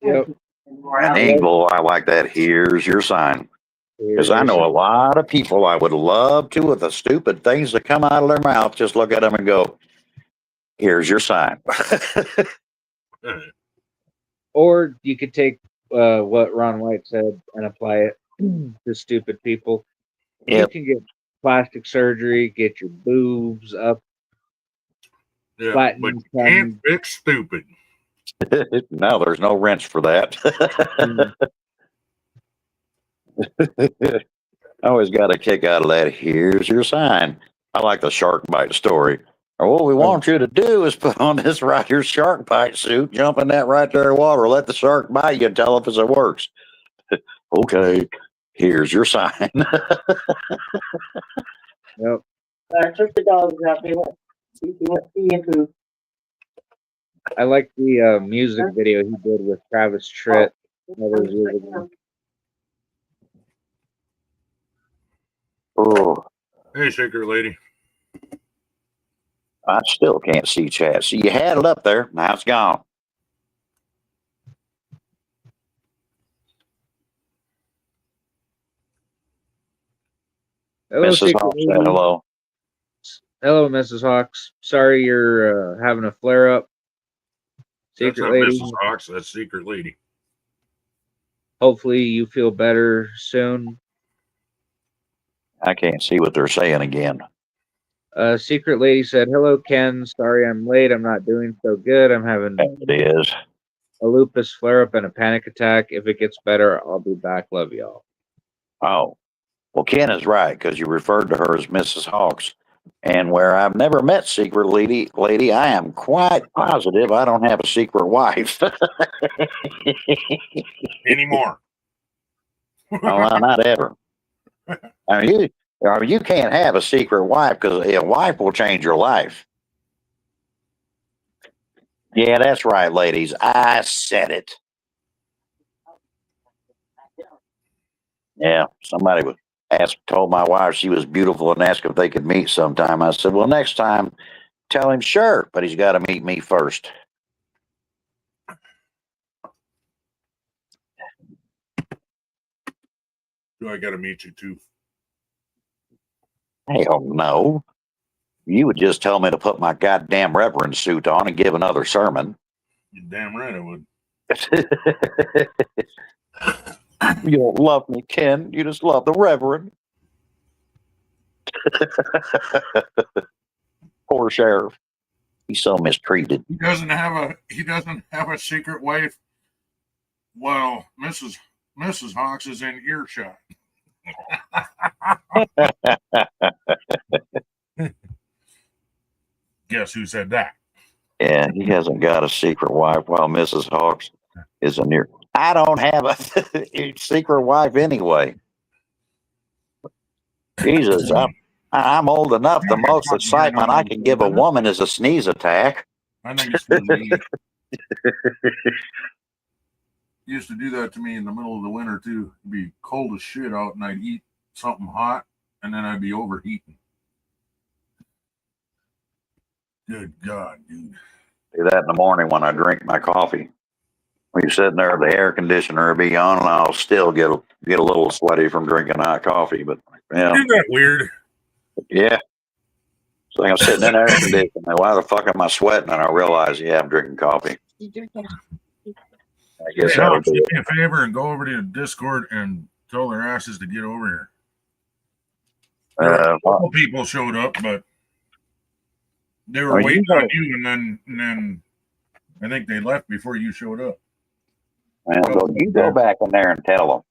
Yep. And Engvall, I like that. Here's your sign. Because I know a lot of people I would love to, with the stupid things that come out of their mouth, just look at them and go, here's your sign. Or you could take what Ron White said and apply it to stupid people. Yep. You can get plastic surgery, get your boobs up. Yeah, Flatten but your you can't tummy. fix stupid. No, there's no wrench for that. I always got a kick out of that. Here's your sign. I like the shark bite story. Or what we want you to do is put on this right here shark bite suit, jump in that right there water, let the shark bite you and tell if it works. Okay, here's your sign. Yep. I took the dogs out. They went see who. I like the music video he did with Travis Tritt. Oh, Hey, Shaker Lady. I still can't see chat. See, you had it up there. Now it's gone. Hello, Mrs. Secret Hawks, Lady. hello. Hello, Mrs. Hawks. Sorry you're having a flare up. That's Secret not Lady. Mrs. Hawks. That's Secret Lady. Hopefully you feel better soon. I can't see what they're saying again. Secret Lady said, hello, Ken. Sorry I'm late. I'm not doing so good. I'm having It is. a lupus flare up and a panic attack. If it gets better, I'll be back. Love y'all. Oh, well, Ken is right because you referred to her as Mrs. Hawks. And where I've never met Secret Lady, I am quite positive I don't have a secret wife. Anymore. Oh, not ever. I mean, you can't have a secret wife because a wife will change your life. Yeah, that's right, ladies. I said it. Yeah, somebody told my wife she was beautiful and asked if they could meet sometime. I said, well, next time, tell him sure, but he's got to meet me first. Do I got to meet you too? Hell no. You would just tell me to put my goddamn reverend suit on and give another sermon. You're damn right I would. You don't love me, Ken. You just love the reverend. Poor sheriff. He's so mistreated. He doesn't have a secret wife. Well, Mrs. Hawks is in earshot. Guess who said that? Yeah, he hasn't got a secret wife while Mrs. Hawks is in here. I don't have a secret wife anyway. Jesus, I'm old enough. The most excitement I can give a woman is a sneeze attack. I think it's me. Used to do that to me in the middle of the winter too. It'd be cold as shit out, and I'd eat something hot, and then I'd be overheating. Good God, dude. Do that in the morning when I drink my coffee. When you're sitting there, the air conditioner will be on, and I'll still get a little sweaty from drinking hot coffee. But yeah, Isn't that weird? yeah. So I'm sitting in air conditioning. Why the fuck am I sweating? And I realize, yeah, I'm drinking coffee. I guess Hey, that'll Alex, do do it. me a favor and go over to Discord and tell their asses to get over here. A couple people showed up, but they were waiting on you, and then I think they left before you showed up. Well, you go back in there and tell them.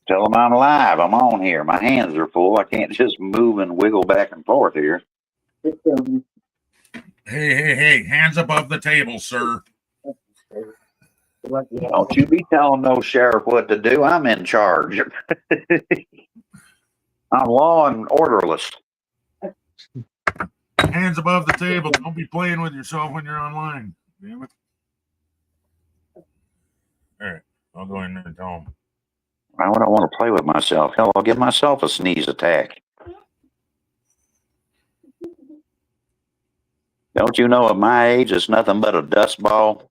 Tell them I'm live. I'm on here. My hands are full. I can't just move and wiggle back and forth here. Hey, hands above the table, sir. Don't you be telling no sheriff what to do. I'm in charge. I'm law and orderless. Hands above the table. Don't be playing with yourself when you're online. Damn it. All right, I'll go in there and tell them. Why would I want to play with myself? Hell, I'll give myself a sneeze attack. Don't you know at my age it's nothing but a dust ball?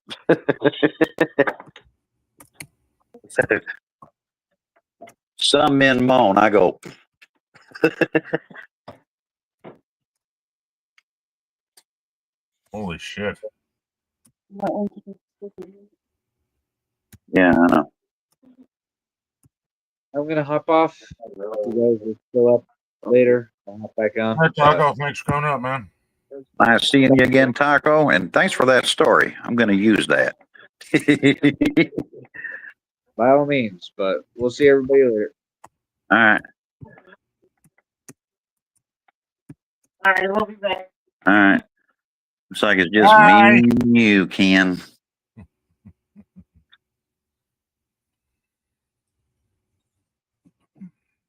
Some men moan. I go, Holy shit. yeah, I know. I'm gonna hop off. You guys are still up later. I'll hop back on. All right, Taco, thanks for coming up, man. Nice seeing you again, Taco, and thanks for that story. I'm going to use that. By all means, but we'll see everybody later. All right. All right, we'll be back. All right. Looks like it's just Bye. me and you, Ken.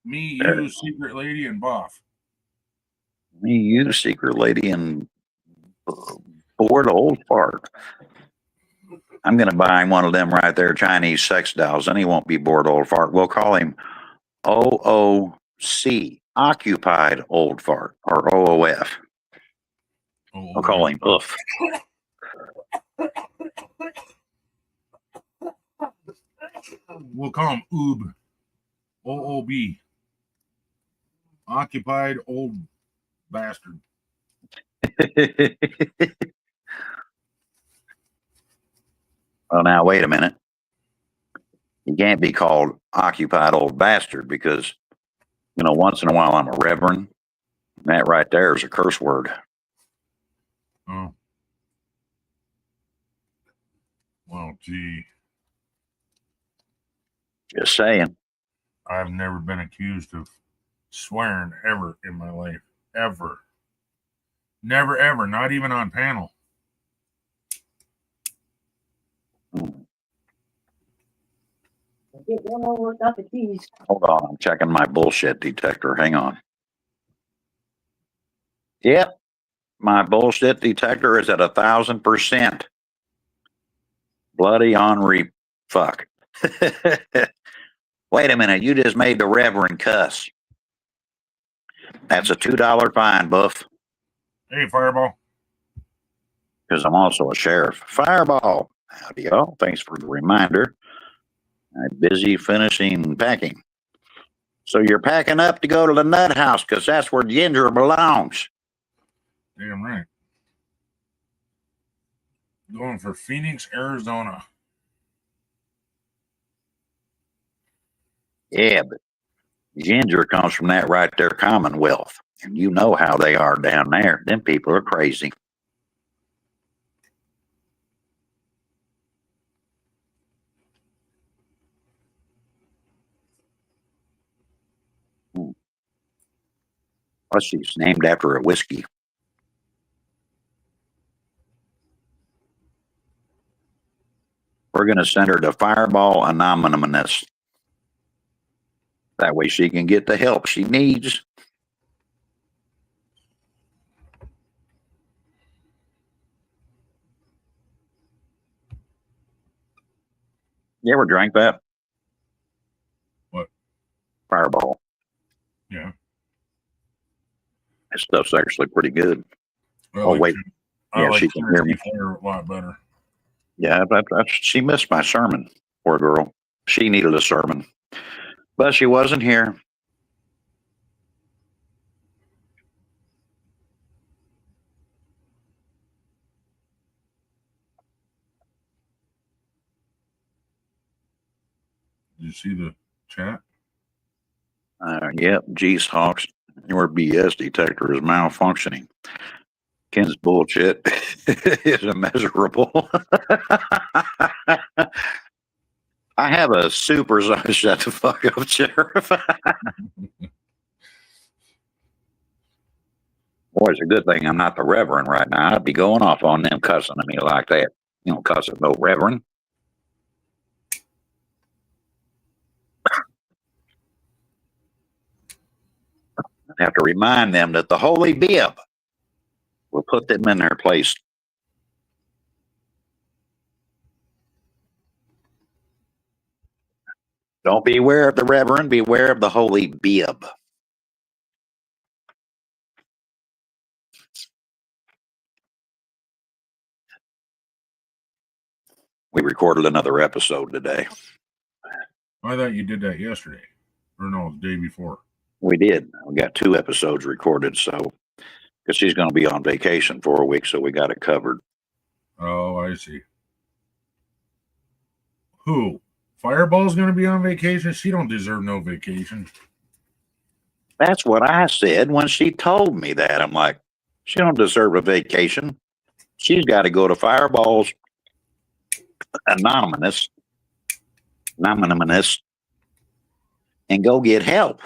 Me, you, Secret Lady, and Boff. Me, you, Secret Lady, and bored old fart. I'm going to buy him one of them right there Chinese sex dolls, and he won't be bored old fart. We'll call him OOC, Occupied Old Fart, or OOF. I'll call him Oof. We'll call him Oob. OOB. Occupied Old Bastard. Well, now, wait a minute. He can't be called Occupied Old Bastard because, once in a while I'm a reverend. That right there is a curse word. Oh. Well, gee. Just saying. I've never been accused of swearing ever in my life. Ever. Never, ever. Not even on panel. Get one over without the keys. Hold on. I'm checking my bullshit detector. Hang on. Yep. My bullshit detector is at 1,000%. Bloody Henri fuck. Wait a minute. You just made the Reverend cuss. That's a $2 fine, Buff, Hey, Fireball. because I'm also a sheriff. Fireball. Howdy, y'all. Thanks for the reminder. I'm busy finishing packing. So you're packing up to go to the nut house because that's where Ginger belongs. Damn right. Going for Phoenix, Arizona. Yeah, but Ginger comes from that right there Commonwealth. And you know how they are down there. Them people are crazy. Plus, she's named after a whiskey. We're going to send her to Fireball Anonymous. That way she can get the help she needs. You ever drank that? What? Fireball. Yeah. That stuff's actually pretty good. Oh, wait. I Yeah, like she can hear me. Fire a lot better. Yeah, she missed my sermon. Poor girl. She needed a sermon. But she wasn't here. Did you see the chat? Yep, geez, Hawks. Your BS detector is malfunctioning. Ken's bullshit is immeasurable. I have a super zone. Shut the fuck up, Sheriff. Boy, it's a good thing I'm not the Reverend right now. I'd be going off on them cussing at me like that. You know, cussing no Reverend. I have to remind them that the Holy Bib will put them in their place. Don't beware of the Reverend, beware of the Holy Bib. We recorded another episode today. I thought you did that yesterday. Or no, the day before. We did. We got 2 episodes recorded, so because she's going to be on vacation for a week, so we got it covered. Oh, I see. Who? Fireball's going to be on vacation? She don't deserve no vacation. That's what I said when she told me that. I'm like, she don't deserve a vacation. She's got to go to Fireball's Anonymous and go get help.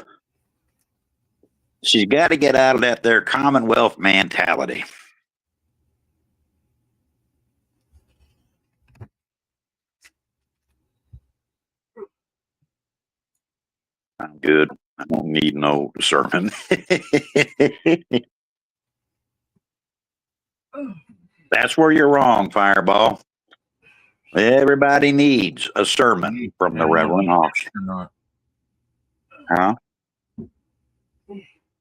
She's got to get out of that there Commonwealth mentality. I'm good. I don't need no sermon. That's where you're wrong, Fireball. Everybody needs a sermon from the Reverend Hawks. Or not. Huh?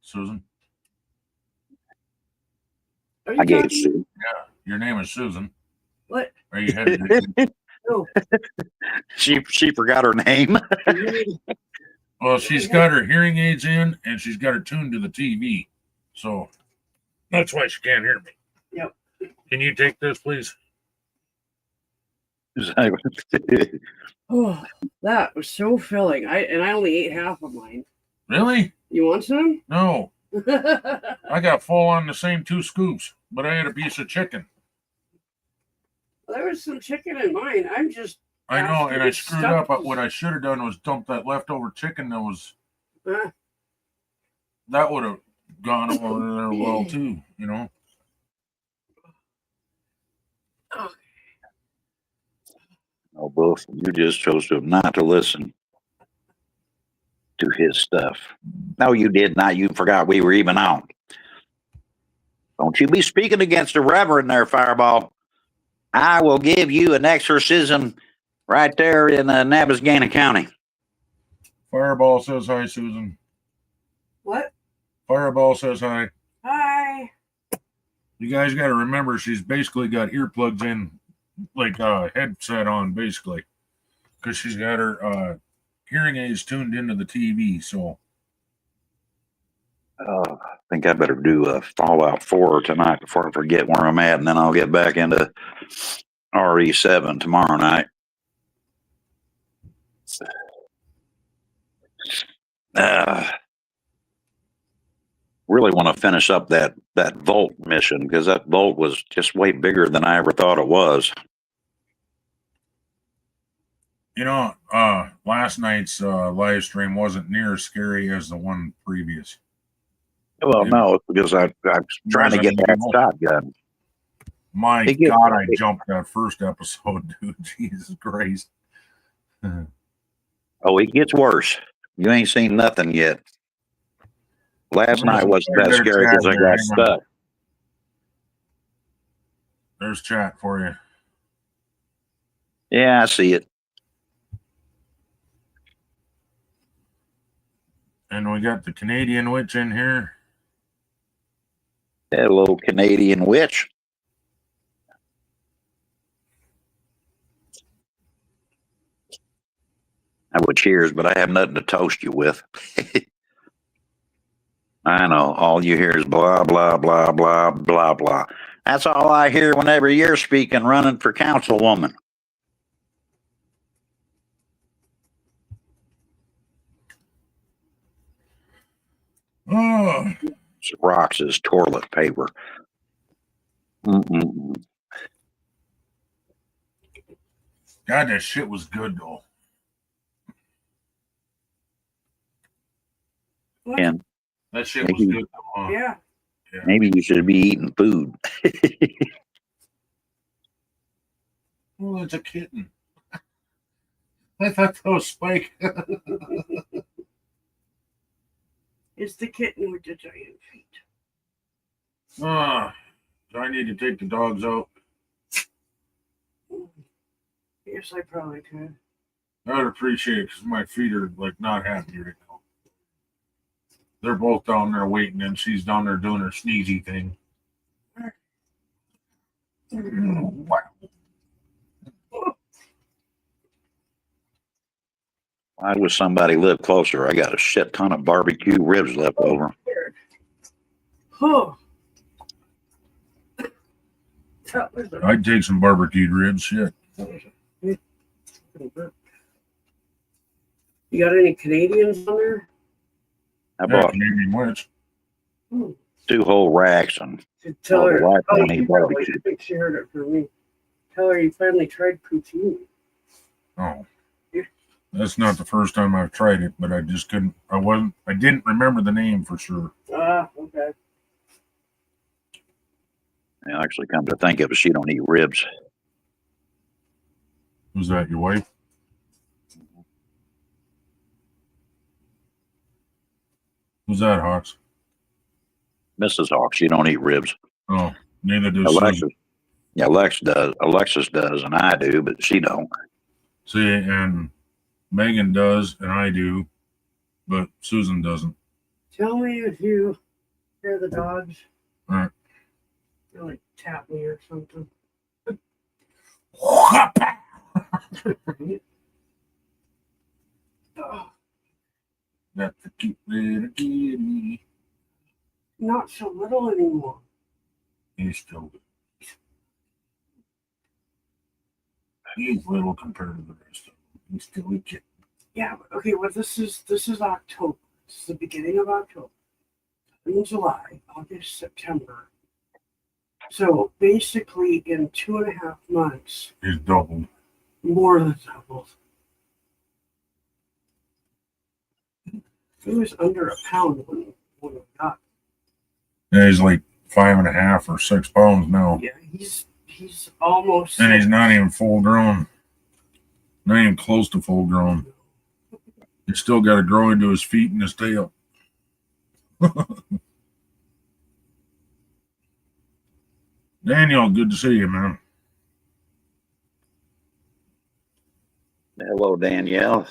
Susan? Are you I gave talking? Sue. Your name is Susan. What? Are you headed? No. She forgot her name. Well, she's got her hearing aids in and she's got her tuned to the TV. So that's why she can't hear me. Yep. Can you take this, please? Oh, that was so filling. I only ate half of mine. Really? You want some? No. I got full on the same 2 scoops, but I had a piece of chicken. There was some chicken in mine. I'm just. I know, and I It's screwed stuck. up. What I should have done was dump that leftover chicken that was. Huh? That would have gone over there well, too, you know? Oh, Buff, you just chose to not to listen to his stuff. No, you did not. You forgot we were even on. Don't you be speaking against the Reverend there, Fireball. I will give you an exorcism right there in Nabasgana County. Fireball says hi, Susan. What? Fireball says hi. Hi. You guys got to remember, she's basically got earplugs in, like a headset on, basically, because she's got her hearing aids tuned into the TV. So I think I better do a Fallout 4 tonight before I forget where I'm at, and then I'll get back into RE7 tomorrow night. Really want to finish up that Volt mission, because that Volt was just way bigger than I ever thought it was. you know, last night's live stream wasn't near as scary as the one previous. Well, no, it's because I'm trying to get that shotgun. My It gets- God, I jumped that first episode, dude. Jesus Christ. Oh, it gets worse. You ain't seen nothing yet. Last night wasn't that There's scary chat because I there, got hang on. stuck. There's chat for you. Yeah, I see it. And we got the Canadian witch in here. That little Canadian witch. I would cheers, but I have nothing to toast you with. I know. All you hear is blah, blah, blah, blah, blah, blah. That's all I hear whenever you're speaking, running for councilwoman. Oh, Rocks is toilet paper. Mm-mm. God, that shit was good, though. What? And That shit was good, though, huh? Yeah. maybe you should be eating food. Oh, it's a kitten. I thought that was Spike. It's the kitten with the giant feet. Do I need to take the dogs out? Yes, I probably could. I'd appreciate it because my feet are like not happy right now. They're both down there waiting, and she's down there doing her sneezy thing. Wow. I wish somebody lived closer. I got a shit ton of barbecue ribs left over. Oh. That was a I'd take some barbecued ribs. Shit. You got any Canadians on there? I Yeah, bought Canadian witch. 2 whole racks and Tell Well, her. the wife Oh, won't eat she probably barbecue. thinks she heard it from me. Tell her you finally tried poutine. Oh. That's not the first time I've tried it, but I just couldn't. I didn't remember the name for sure. Ah, okay. actually come to think of it, she don't eat ribs. Who's that, your wife? Who's that, Hawks? Mrs. Hawk, she don't eat ribs. Oh, neither does Alexis. Susan. Yeah, Alexis does, and I do, but she don't. See, and Megan does, and I do, but Susan doesn't. Tell me if you hear the dogs. All right. They'll like tap me or something. Oh, That's the cute little kitty. not so little anymore. He's still he's little compared to the rest of them. He's still a kid. Yeah, but okay, well this is October. This is the beginning of October. In July, August, September. So basically in 2.5 months, He's doubled. more than doubled. He was under a pound when we got. Yeah, he's like 5.5 or 6 pounds now. Yeah, he's almost. And he's not even full grown. Not even close to full grown. He's still got to grow into his feet and his tail. Daniel, good to see you, man. Hello, Danielle.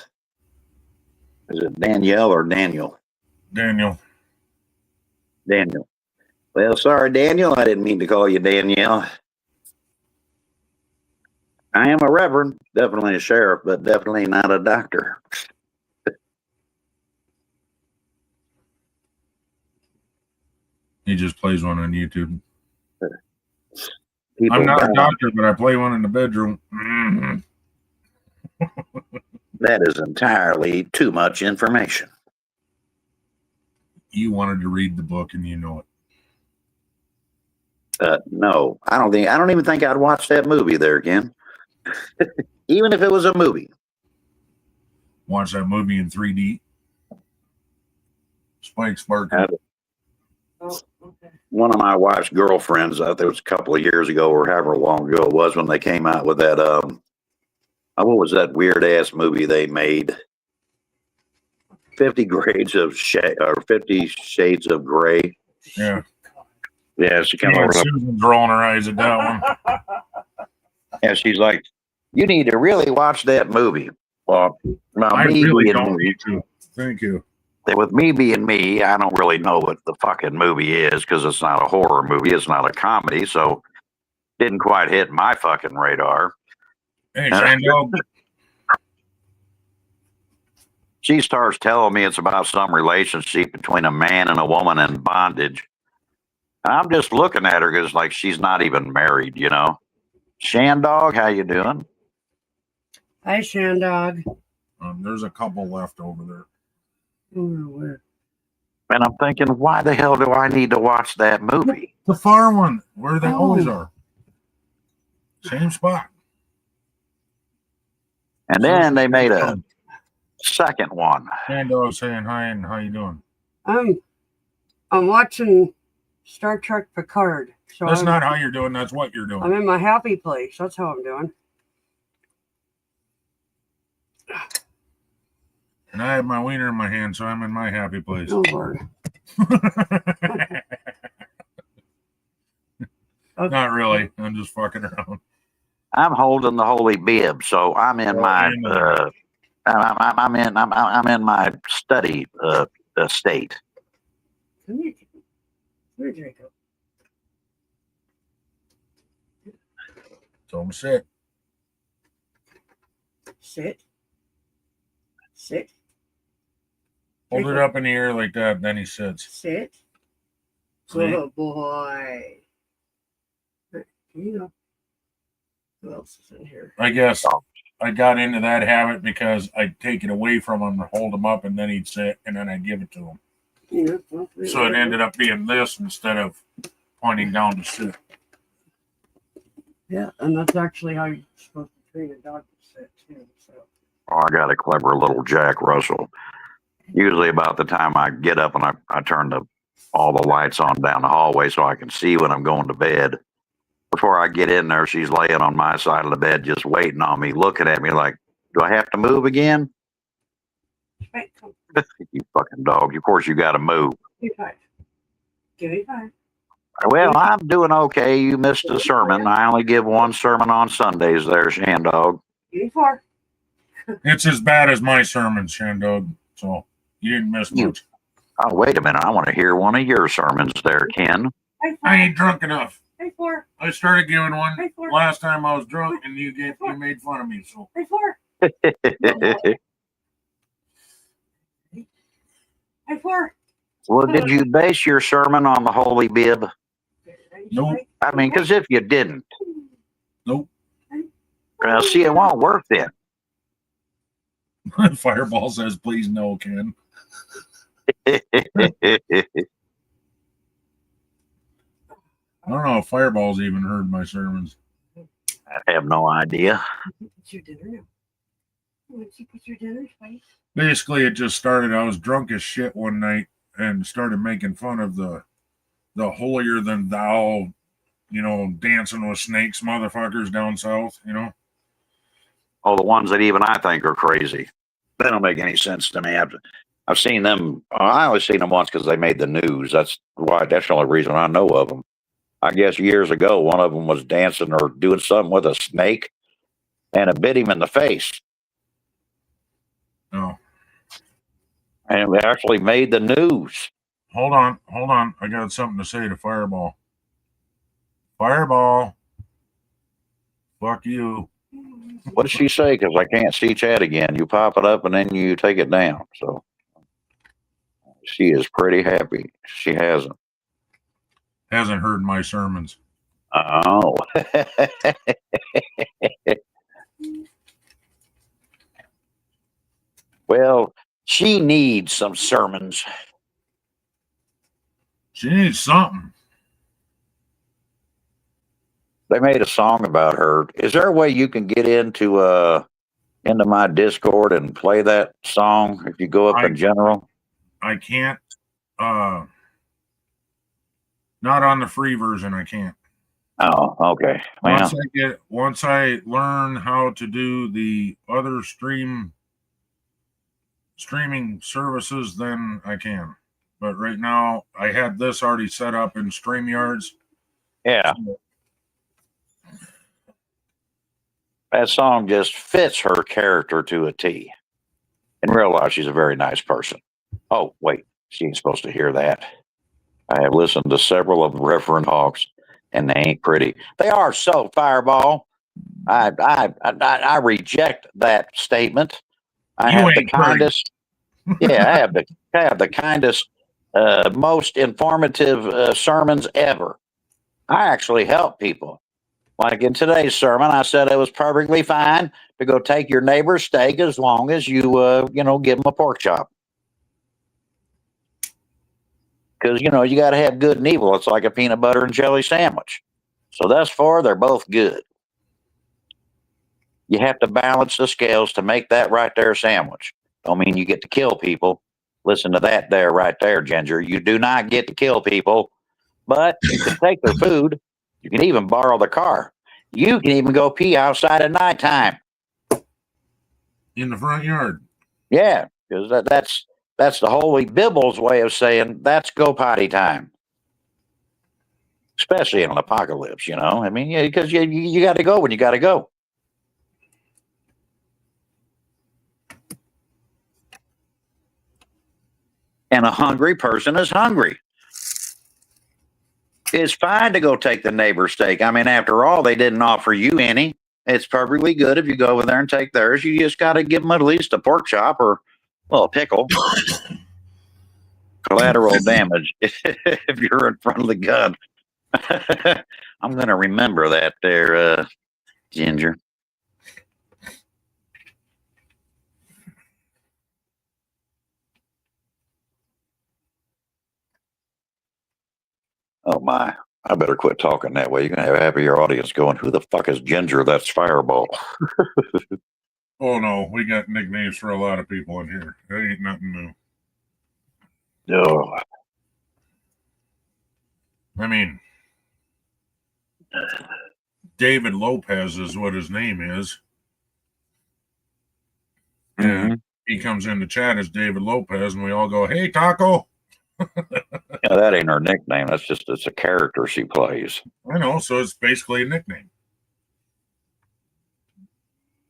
Is it Danielle or Daniel? Daniel. Daniel. Well, sorry, Daniel. I didn't mean to call you Danielle. I am a reverend, definitely a sheriff, but definitely not a doctor. He just plays one on YouTube. People I'm not a die. doctor, but I play one in the bedroom. Mm-hmm. That is entirely too much information. You wanted to read the book, and you know it. No, I don't even think I'd watch that movie there again. Even if it was a movie. Watch that movie in 3D. Spike Sparkle. Oh, okay. One of my wife's girlfriends, I think it was a couple of years ago or however long ago it was when they came out with that, what was that weird ass movie they made? 50 Grades of Shade or 50 Shades of Gray. Yeah. Yeah, she came Yeah, over. Susan's rolling her eyes at that one. And she's like, "You need to really watch that movie." Well, I me really being don't me, need to. Thank you. with me being me, I don't really know what the fucking movie is because it's not a horror movie, it's not a comedy, so didn't quite hit my fucking radar. Hey, Sando. She starts telling me it's about some relationship between a man and a woman in bondage. I'm just looking at her because like she's not even married, you know. Shandog, how you doing? Hi, Shandog. There's a couple left over there. Where? And I'm thinking, why the hell do I need to watch that movie? The far one, where they Oh. always are. Same spot. And then they made a second one. Sando saying hi and how you doing? I'm watching Star Trek Picard. So That's I'm, not how you're doing. That's what you're doing. I'm in my happy place. That's how I'm doing. And I have my wiener in my hand, so I'm in my happy place. Oh, Lord. Not really. I'm just fucking around. I'm holding the holy bib, so I'm in my I'm in my study state. Come here. Where'd Draco? So I'm sit. Sit. Sit. Hold it up in the air like that, then he sits. Sit. Sit. Oh, boy. Here you go. Who else is in here? I guess I got into that habit because I'd take it away from him and hold him up, and then he'd sit, and then I'd give it to him. Yeah, well, So it ended up being this instead of pointing down to sit. Yeah, and that's actually how you're supposed to train a dog to sit, too. So. Oh, I got a clever little Jack Russell. Usually about the time I get up and I turn all the lights on down the hallway so I can see when I'm going to bed. Before I get in there, she's laying on my side of the bed just waiting on me, looking at me like, do I have to move again? Right, come. You fucking dog. Of course you got to move. Give me 5. Give me 5. Well, I'm doing okay. You missed a sermon. I only give one sermon on Sundays there, Shandog. Give me 4. It's as bad as my sermons, Shandog. So you didn't miss much. Oh, wait a minute. I want to hear one of your sermons there, Ken. I ain't drunk enough. Hey, 4. I started giving one Hey, 4. last time I was drunk, and you made fun of me. So Hey, 4. Hey, 4. Well, did you base your sermon on the holy bib? Nope. I mean, because if you didn't, nope. see, it won't work then. Fireball says, "Please no, Ken." I don't know if Fireball's even heard my sermons. I have no idea. What's your dinner now? What's your dinner, Spice? Basically, it just started. I was drunk as shit one night and started making fun of the holier than thou, dancing with snakes motherfuckers down south, Oh, the ones that even I think are crazy. They don't make any sense to me. I've seen them. I only seen them once because they made the news. That's the only reason I know of them. I guess years ago, one of them was dancing or doing something with a snake, and it bit him in the face. No. And it actually made the news. Hold on. I got something to say to Fireball. Fireball. Fuck you. What did she say? Because I can't see chat again. You pop it up and then you take it down. So she is pretty happy. She hasn't. Hasn't heard my sermons. Oh. Well, she needs some sermons. She needs something. They made a song about her. Is there a way you can get into my Discord and play that song if you go up in general? I can't. Not on the free version. I can't. Oh, okay. Well, Once I learn how to do the other streaming services, then I can. But right now, I had this already set up in StreamYards. yeah. So That song just fits her character to a T. In real life, she's a very nice person. Oh, wait. She ain't supposed to hear that. I have listened to several of Reverend Hawks, and they ain't pretty. They are so, Fireball. I reject that statement. I You have the ain't pretty. kindest. Yeah, I have the kindest, most informative sermons ever. I actually help people. Like in today's sermon, I said it was perfectly fine to go take your neighbor's steak as long as you give them a pork chop. Because you got to have good and evil. It's like a peanut butter and jelly sandwich. So thus far, they're both good. You have to balance the scales to make that right there sandwich. Don't mean you get to kill people. Listen to that there, right there, Ginger. You do not get to kill people, but you can take their food. You can even borrow the car. You can even go pee outside at nighttime. In the front yard. Yeah, because that's the Holy Bible's way of saying that's go potty time. Especially in an apocalypse, I mean, yeah, because you got to go when you got to go. And a hungry person is hungry. It's fine to go take the neighbor's steak. I mean, after all, they didn't offer you any. It's perfectly good if you go over there and take theirs. You just got to give them at least a pork chop or, well, a pickle. Collateral damage if you're in front of the gun. I'm going to remember that there, Ginger. Oh, my. I better quit talking that way. You're going to have half of your audience going, who the fuck is Ginger? That's Fireball. Oh, no. We got nicknames for a lot of people in here. That ain't nothing new. Oh. I mean, David Lopez is what his name is. Mm-hmm. And he comes in the chat as David Lopez, and we all go, hey, Taco. Yeah, that ain't her nickname. It's a character she plays. I know, so it's basically a nickname.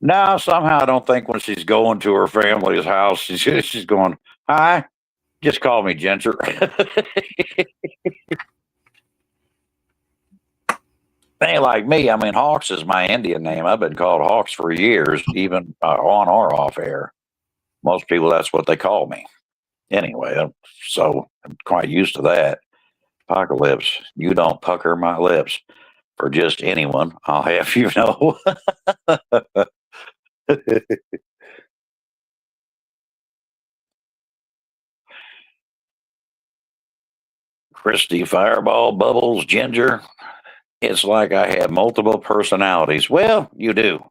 No, somehow I don't think when she's going to her family's house, she's going, hi, just call me Ginger. They ain't like me. I mean, Hawks is my Indian name. I've been called Hawks for years, even on or off air. Most people, that's what they call me. Anyway, so I'm quite used to that. Apocalypse, you don't pucker my lips for just anyone. I'll have you know. Christy, Fireball, Bubbles, Ginger. It's like I have multiple personalities. Well, you do.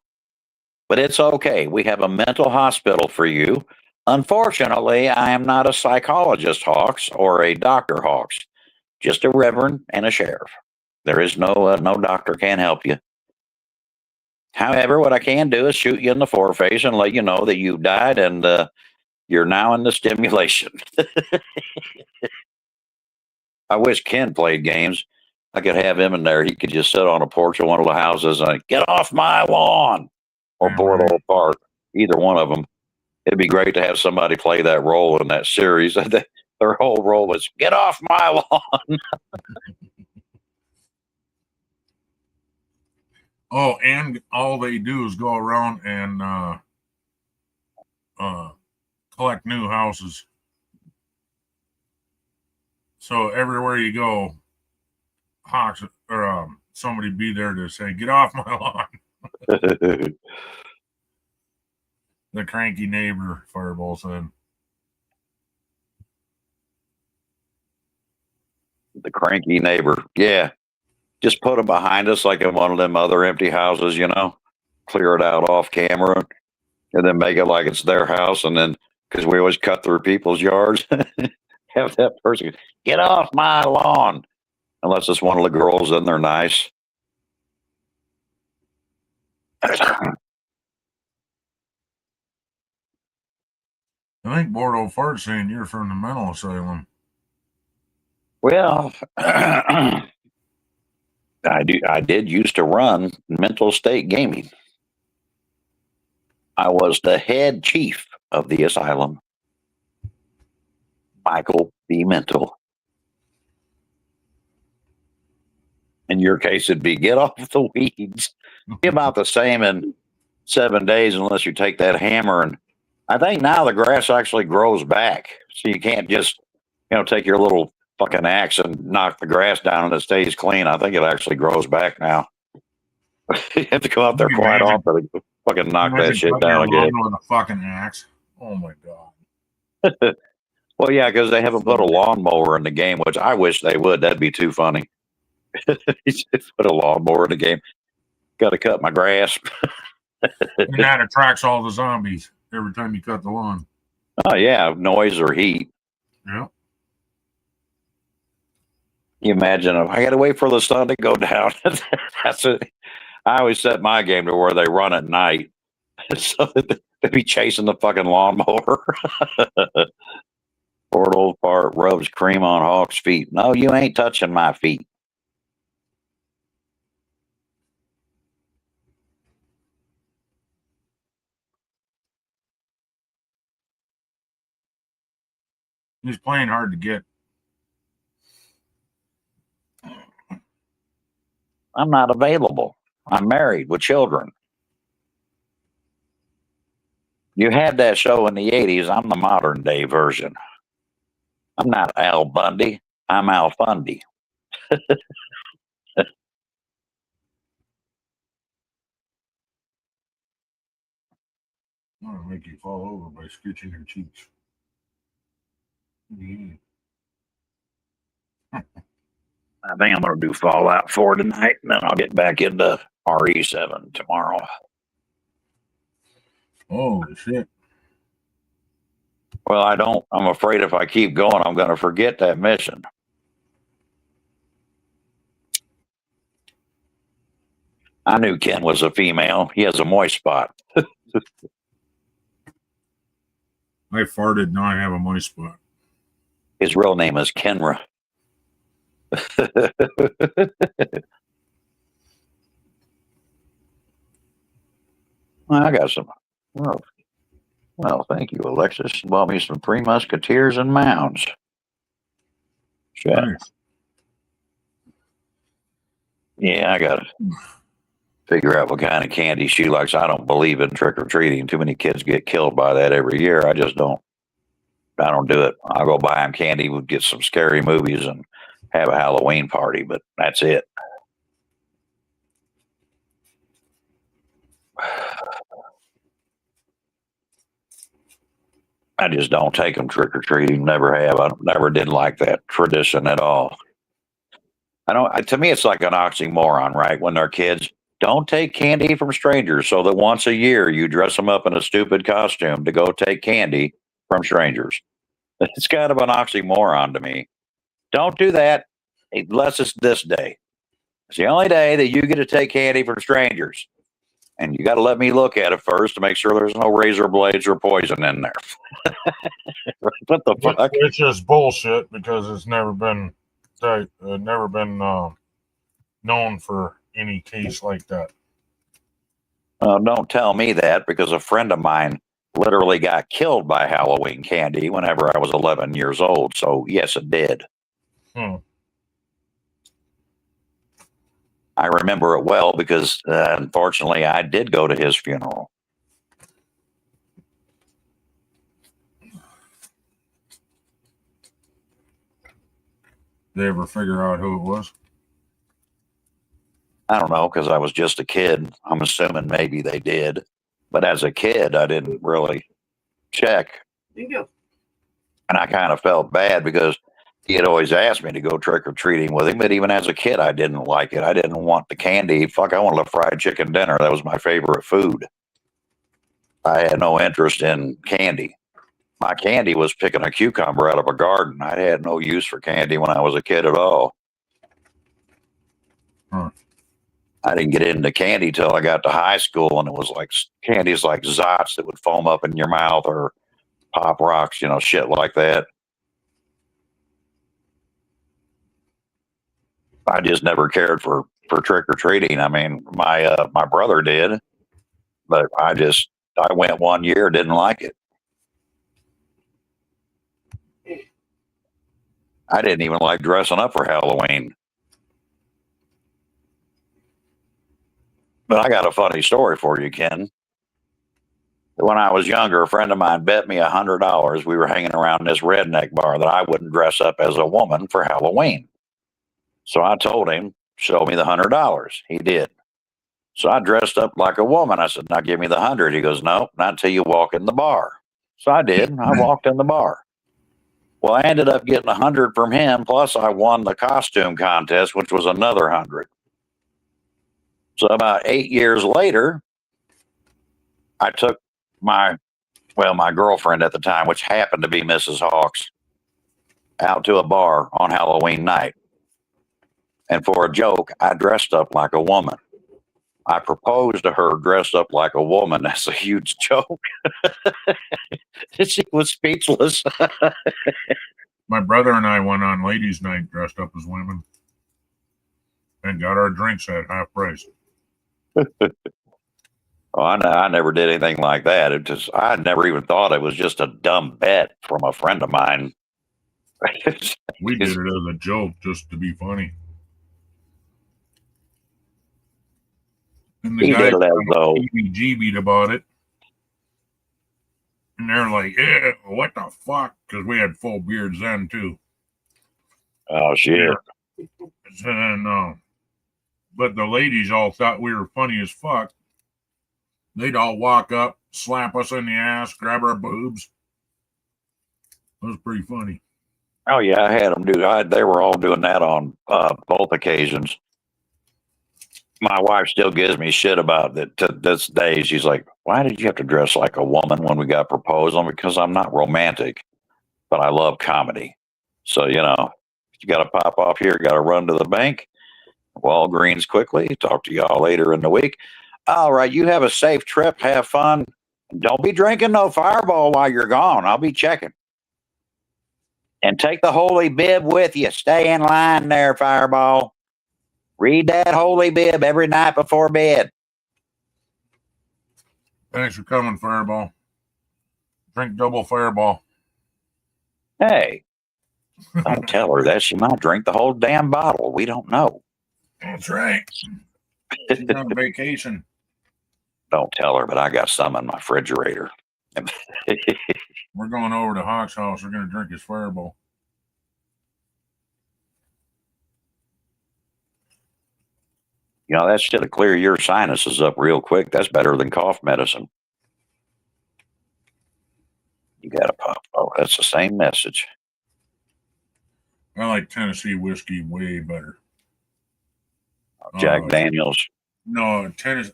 But it's okay. We have a mental hospital for you. Unfortunately, I am not a psychologist, Hawks, or a Dr. Hawks. Just a reverend and a sheriff. There is no doctor can help you. However, what I can do is shoot you in the foreface and let you know that you died and you're now in the stimulation. I wish Ken played games. I could have him in there. He could just sit on a porch of one of the houses and get off my lawn or Boardwalk Park. Either one of them. It'd be great to have somebody play that role in that series. Their whole role was get off my lawn. Oh, and all they do is go around and collect new houses. So everywhere you go, Hawks or somebody be there to say, "Get off my lawn." The cranky neighbor, Fireball said. The cranky neighbor. Yeah. Just put them behind us like in one of them other empty houses, you know, clear it out off camera and then make it like it's their house. And then, because we always cut through people's yards, have that person get off my lawn. Unless it's one of the girls, then they're nice. I think Bordeaux Fart's saying you're from the mental asylum. Well, I did used to run Mental State Gaming. I was the head chief of the asylum, Michael B. Mental. In your case, it'd be get off the weeds. Be about the same in 7 days, unless you take that hammer. And I think now the grass actually grows back, so you can't just, take your little fucking axe and knock the grass down and it stays clean. I think it actually grows back now. You have to go out there quite often to fucking knock that shit down again. With a fucking axe. Oh my god. Well, yeah, because they haven't put a lawnmower in the game, which I wish they would. That'd be too funny. Put a lawnmower in the game. Got to cut my grass. And that attracts all the zombies every time you cut the lawn. Oh yeah, noise or heat. Yeah. You imagine if I got to wait for the sun to go down. That's it. I always set my game to where they run at night, so that they'd be chasing the fucking lawnmower. Poor old Fart rubs cream on Hawk's feet. No, you ain't touching my feet. He's playing hard to get. I'm not available. I'm married with children. You had that show in the 80s. I'm the modern day version. I'm not Al Bundy. I'm Al Fundy. I'm gonna make you fall over by scooching your cheeks. Yeah. I think I'm going to do Fallout 4 tonight, and then I'll get back into RE7 tomorrow. Oh, shit. Well, I don't. I'm afraid if I keep going, I'm going to forget that mission. I knew Ken was a female. He has a moist spot. I farted, now I have a moist spot. His real name is Kenra. I got some. Well, thank you, Alexis. You bought me some Three Musketeers and Mounds. Shit. Nice. Yeah, I got to figure out what kind of candy she likes. I don't believe in trick or treating. Too many kids get killed by that every year. I just don't. I don't do it. I'll go buy them candy, we'll get some scary movies, and have a Halloween party, but that's it. I just don't take them trick or treating. Never have. I never did like that tradition at all. I don't. To me, it's like an oxymoron, right? When they're kids, don't take candy from strangers, so that once a year you dress them up in a stupid costume to go take candy from strangers. It's kind of an oxymoron to me. Don't do that unless it's this day. It's the only day that you get to take candy from strangers. And you got to let me look at it first to make sure there's no razor blades or poison in there. What the fuck? It's just bullshit because it's never been known for any case like that. Don't tell me that, because a friend of mine literally got killed by Halloween candy whenever I was 11 years old. So, yes, it did. Hmm. I remember it well because, unfortunately, I did go to his funeral. They ever figure out who it was? I don't know because I was just a kid. I'm assuming maybe they did. But as a kid, I didn't really check. Thank you. And I kind of felt bad because he had always asked me to go trick or treating with him. But even as a kid, I didn't like it. I didn't want the candy. Fuck, I wanted a fried chicken dinner. That was my favorite food. I had no interest in candy. My candy was picking a cucumber out of a garden. I had no use for candy when I was a kid at all. Huh. I didn't get into candy till I got to high school, and it was like candies like Zots that would foam up in your mouth or Pop Rocks, shit like that. I just never cared for trick or treating. I mean, my brother did, but I went 1 year, didn't like it. I didn't even like dressing up for Halloween. But I got a funny story for you, Ken. When I was younger, a friend of mine bet me $100. We were hanging around this redneck bar that I wouldn't dress up as a woman for Halloween. So I told him, show me the $100. He did. So I dressed up like a woman. I said, now give me the 100. He goes, no, not until you walk in the bar. So I did. I walked in the bar. Well, I ended up getting 100 from him. Plus I won the costume contest, which was another 100. So about 8 years later, I took my girlfriend at the time, which happened to be Mrs. Hawks, out to a bar on Halloween night. And for a joke, I dressed up like a woman. I proposed to her dressed up like a woman. That's a huge joke. She was speechless. My brother and I went on ladies' night dressed up as women and got our drinks at half price. Oh, I never did anything like that. I never even thought it was just a dumb bet from a friend of mine. We did it as a joke just to be funny. And the He guy did it as though, GB'd about it. And they're like, yeah, what the fuck? Because we had full beards then, too. oh, shit. And, but the ladies all thought we were funny as fuck. They'd all walk up, slap us in the ass, grab our boobs. It was pretty funny. Oh, yeah, I had them do they were all doing that on both occasions. My wife still gives me shit about it to this day. She's like, why did you have to dress like a woman when we got proposed on? Because I'm not romantic, but I love comedy. So, you got to pop off here, got to run to the bank. Walgreens quickly. Talk to y'all later in the week. All right, you have a safe trip. Have fun. Don't be drinking no Fireball while you're gone. I'll be checking. And take the holy bib with you. Stay in line there, Fireball. Read that holy bib every night before bed. Thanks for coming, Fireball. Drink double Fireball. Hey, don't tell her that. She might drink the whole damn bottle. We don't know. That's right. She's on vacation. Don't tell her, but I got some in my refrigerator. We're going over to Hawk's house. We're going to drink his Fireball. That shit'll clear your sinuses up real quick. That's better than cough medicine. You got to pop. Oh, that's the same message. I like Tennessee whiskey way better. Jack Daniels. No, Tennessee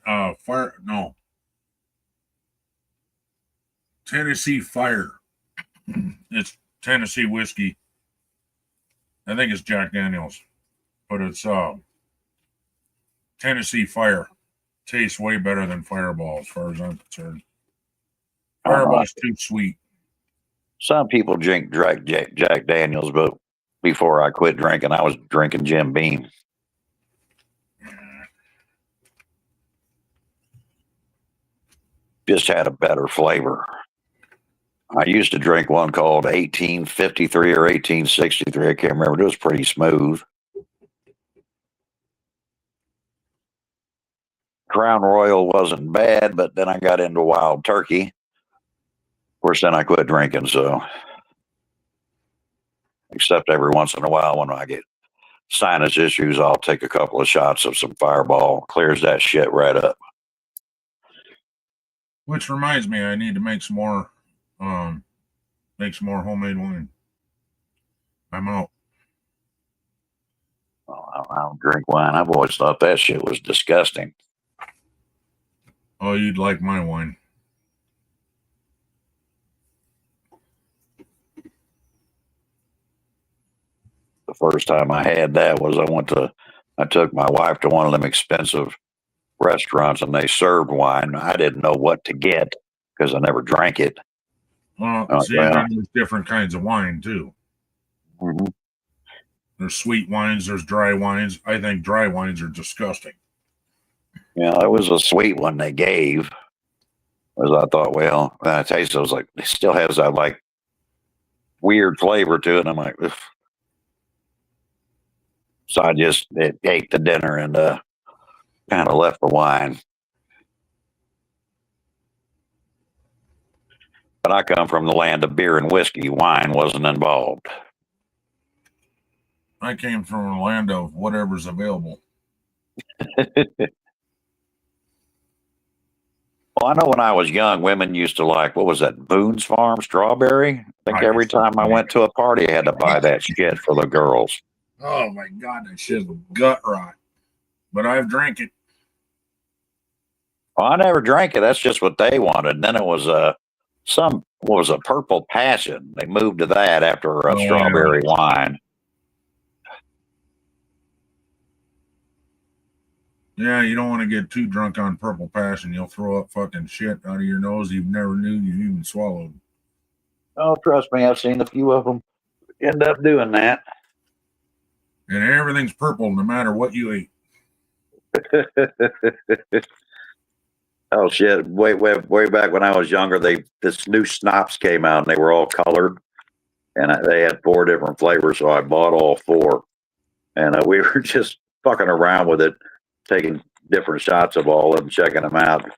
Fire. It's Tennessee whiskey. I think it's Jack Daniels, but it's Tennessee Fire. Tastes way better than Fireball as far as I'm concerned. Fireball's too sweet. Some people drink Jack Daniels, but before I quit drinking, I was drinking Jim Beam. Just had a better flavor. I used to drink one called 1853 or 1863. I can't remember. It was pretty smooth. Crown Royal wasn't bad, but then I got into Wild Turkey. Of course, then I quit drinking. So, except every once in a while when I get sinus issues, I'll take a couple of shots of some Fireball. Clears that shit right up. Which reminds me, I need to make some more homemade wine. I'm out. Oh, I don't drink wine. I've always thought that shit was disgusting. Oh, you'd like my wine. The first time I had that was I took my wife to one of them expensive restaurants and they served wine. I didn't know what to get because I never drank it. Well, Oh, see, yeah. then there's different kinds of wine too. Mhm. There's sweet wines, there's dry wines. I think dry wines are disgusting. Yeah, it was a sweet one they gave. As I thought, well, when I tasted it, I was like, it still has that like weird flavor to it. And I'm like, ugh. So I just ate the dinner and kind of left the wine. But I come from the land of beer and whiskey. Wine wasn't involved. I came from a land of whatever's available. Well, I know when I was young, women used to like, what was that, Boone's Farm strawberry? I think every time I went to a party, I had to buy that shit for the girls. Oh my God, that shit's gut rot. But I've drank it. Well, I never drank it. That's just what they wanted. And then it was what was a Purple Passion. They moved to that after a strawberry wine. Yeah, you don't want to get too drunk on Purple Passion. You'll throw up fucking shit out of your nose you never knew you even swallowed. Oh, trust me, I've seen a few of them end up doing that. And everything's purple no matter what you eat. Oh shit! Way back when I was younger, this new schnapps came out and they were all colored, and they had 4 different flavors. So I bought all 4, and we were just fucking around with it, taking different shots of all of them, checking them out.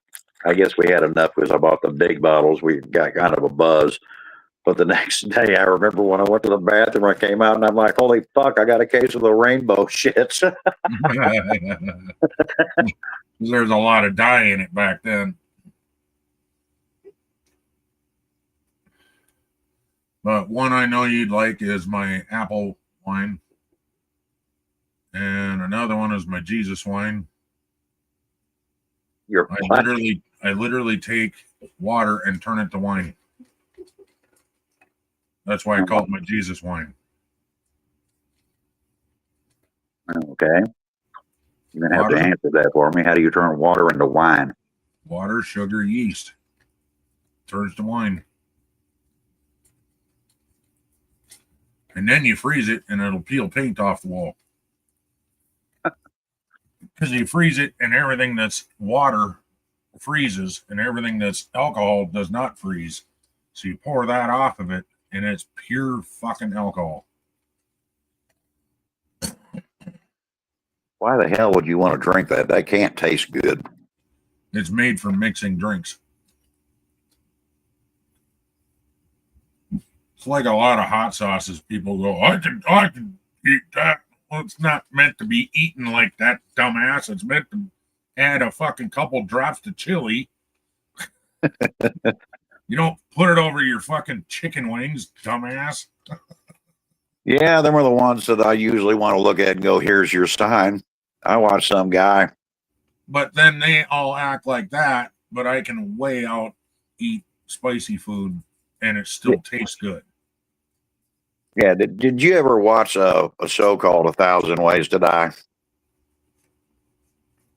I guess we had enough because I bought the big bottles. We got kind of a buzz. But the next day, I remember when I went to the bathroom, I came out and I'm like, holy fuck, I got a case of the rainbow shits. There's a lot of dye in it back then. But one I know you'd like is my apple wine. And another one is my Jesus wine. I literally take water and turn it to wine. That's why I call it my Jesus wine. Okay. You're going to have to answer that for me. How do you turn water into wine? Water, sugar, yeast. Turns to wine. And then you freeze it and it'll peel paint off the wall. Because you freeze it and everything that's water freezes and everything that's alcohol does not freeze. So you pour that off of it and it's pure fucking alcohol. Why the hell would you want to drink that? That can't taste good. It's made for mixing drinks. It's like a lot of hot sauces. People go, I can eat that. Well, it's not meant to be eaten like that, dumbass. It's meant to add a fucking couple drops to chili. You don't put it over your fucking chicken wings, dumbass. Yeah, them are the ones that I usually want to look at and go, here's your sign. I watch some guy. But then they all act like that, but I can way out eat spicy food and it still tastes good. Yeah, did you ever watch a show called 1,000 Ways to Die?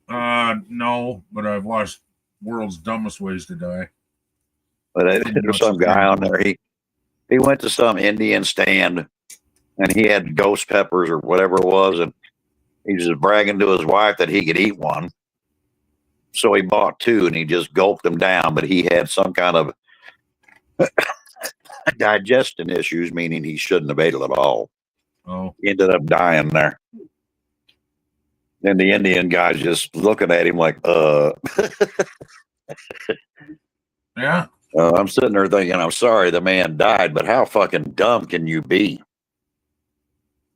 No, but I've watched World's Dumbest Ways to Die. But there's some guy on there. He went to some Indian stand and he had ghost peppers or whatever it was, and he was just bragging to his wife that he could eat one. So he bought 2 and he just gulped them down, but he had some kind of digestion issues, meaning he shouldn't have ate it at all. Oh, He ended up dying there. And the Indian guy's just looking at him like, yeah. I'm sitting there thinking, I'm sorry the man died, but how fucking dumb can you be?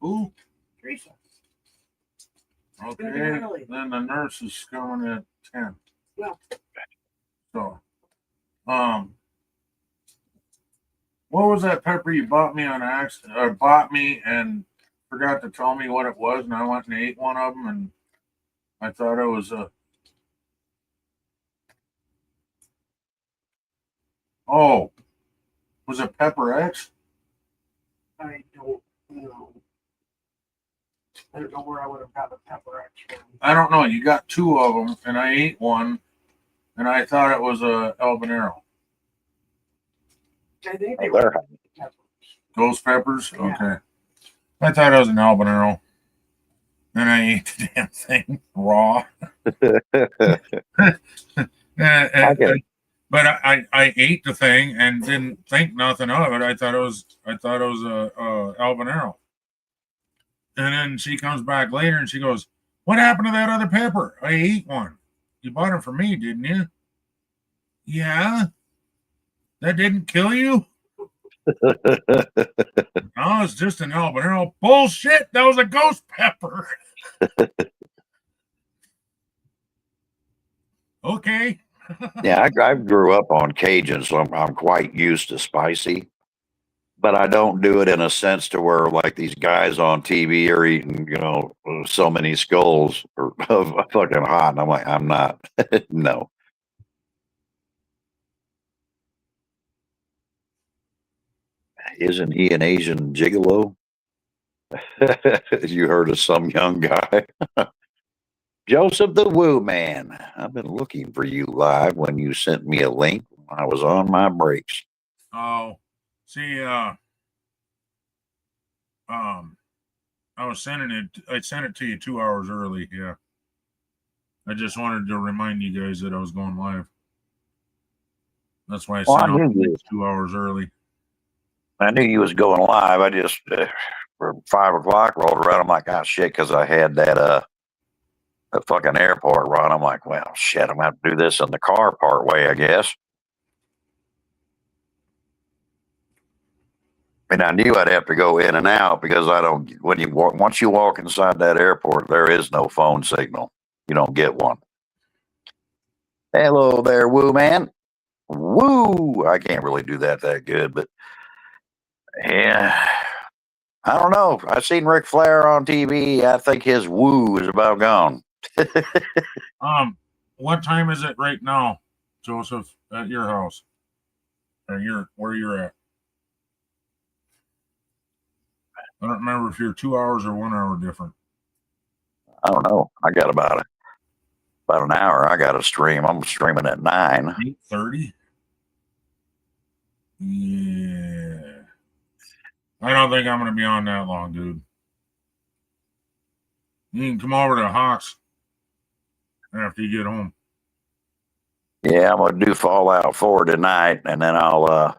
Ooh. Teresa. Okay. Really? Then the nurse is coming at 10. Yeah. So, what was that pepper you bought me on accident? Or bought me and forgot to tell me what it was, and I went and ate one of them, and I thought it was a. Oh, was it Pepper X? I don't know. I don't know where I would have got the pepper X from. I don't know. You got two of them, and I ate one, and I thought it was a habanero. I think they Oh, were there. peppers. Ghost peppers? Yeah. Okay. I thought it was an habanero. Then I ate the damn thing raw. But I ate the thing and didn't think nothing of it. I thought it was a habanero. And then she comes back later and she goes, "What happened to that other pepper? I ate one. You bought it for me, didn't you?" Yeah. That didn't kill you? No, it's just an habanero. Bullshit. That was a ghost pepper. Okay. Yeah, I grew up on Cajun, so I'm quite used to spicy. But I don't do it in a sense to where like these guys on TV are eating, so many skulls or of fucking hot. And I'm like, I'm not. No. Isn't he an Asian gigolo? You heard of some young guy? Joseph the Woo Man. I've been looking for you live when you sent me a link when I was on my breaks. Oh, see, I sent it to you 2 hours early. Yeah. I just wanted to remind you guys that I was going live. That's why I Well, sent I out knew you. 2 hours early. I knew you was going live. I just for 5 o'clock rolled around. I'm like, oh shit, because I had that fucking airport run. I'm like, well, shit, I'm gonna have to do this in the car part way, I guess. And I knew I'd have to go in and out because I don't. When you walk, once you walk inside that airport, there is no phone signal. You don't get one. Hello there, Woo Man. Woo! I can't really do that good, but yeah, I don't know. I've seen Ric Flair on TV. I think his woo is about gone. What time is it right now, Joseph, at your house? Or where you're at? I don't remember if you're 2 hours or 1 hour different. I don't know. I got about an hour. I got to stream. I'm streaming at 9. 8:30? Yeah. I don't think I'm going to be on that long, dude. You can come over to Hawks after you get home. Yeah, I'm gonna do Fallout 4 tonight, and then I'll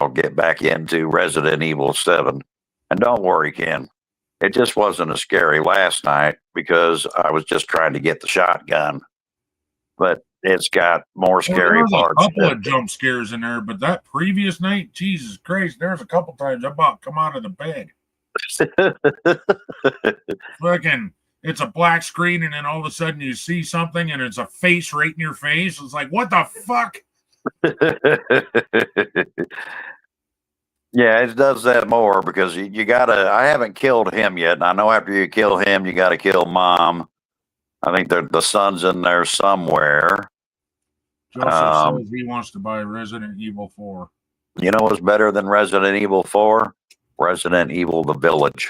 get back into Resident Evil 7. And don't worry, Ken, it just wasn't as scary last night because I was just trying to get the shotgun. But it's got more scary There was parts. a couple of jump scares in there, but that previous night, Jesus Christ, there's a couple times I about come out of the bed. Fucking, it's a black screen, and then all of a sudden you see something, and it's a face right in your face. It's like, what the fuck? Yeah, it does that more because you gotta. I haven't killed him yet, and I know after you kill him, you got to kill Mom. I think the son's in there somewhere. Joseph says he wants to buy Resident Evil 4. You know what's better than Resident Evil 4? Resident Evil The Village.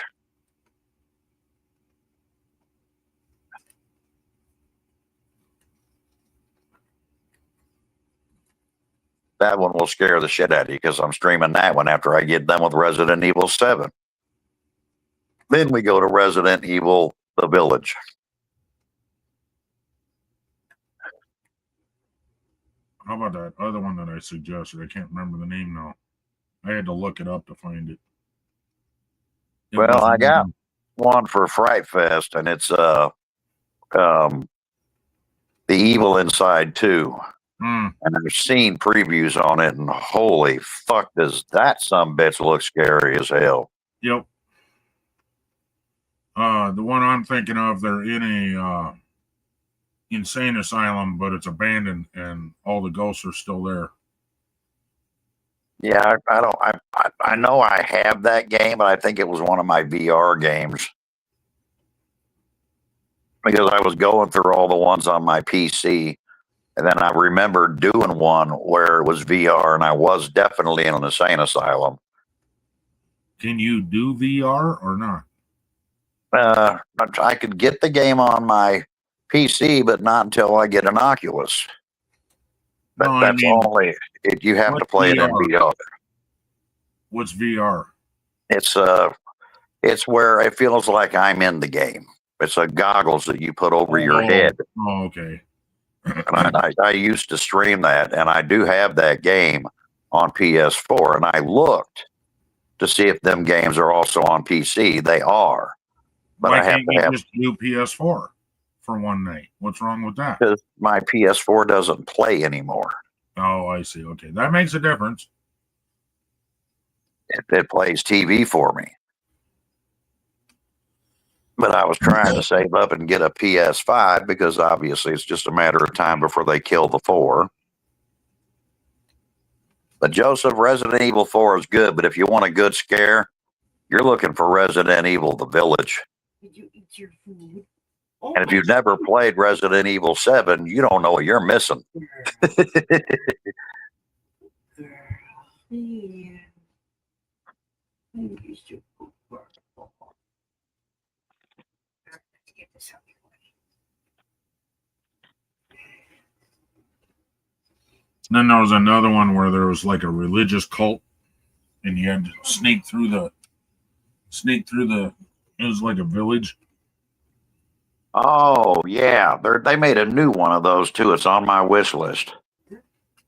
That one will scare the shit out of you because I'm streaming that one after I get done with Resident Evil 7. Then we go to Resident Evil The Village. How about that other one that I suggested? I can't remember the name now. I had to look it up to find it. Well, I got one for Fright Fest, and it's The Evil Inside 2. And I've seen previews on it, and holy fuck, does that sumbitch look scary as hell. Yep. The one I'm thinking of, they're in a insane asylum, but it's abandoned, and all the ghosts are still there. Yeah, I know I have that game, but I think it was one of my VR games. Because I was going through all the ones on my PC, and then I remember doing one where it was VR, and I was definitely in an insane asylum. Can you do VR or not? I could get the game on my PC, but not until I get an Oculus. But No, I that's mean, only you have to what's play it in VR? VR. What's VR? It's where it feels like I'm in the game. It's a goggles that you put over your head. Oh, okay. And I used to stream that, and I do have that game on PS4. And I looked to see if them games are also on PC. They are, but Why I have can't to you have just do PS4 for one night? What's wrong with that? because my PS4 doesn't play anymore. Oh, I see. Okay, that makes a difference. It plays TV for me. But I was trying to save up and get a PS5 because obviously it's just a matter of time before they kill the 4. But Joseph, Resident Evil 4 is good, but if you want a good scare, you're looking for Resident Evil The Village. Did you eat your food? Oh, And if you've never played Resident Evil 7, you don't know what you're missing. Yeah. Get this out of your way. Then there was another one where there was like a religious cult, and you had to sneak through the. It was like a village. Oh, yeah. They made a new one of those, too. It's on my wish list.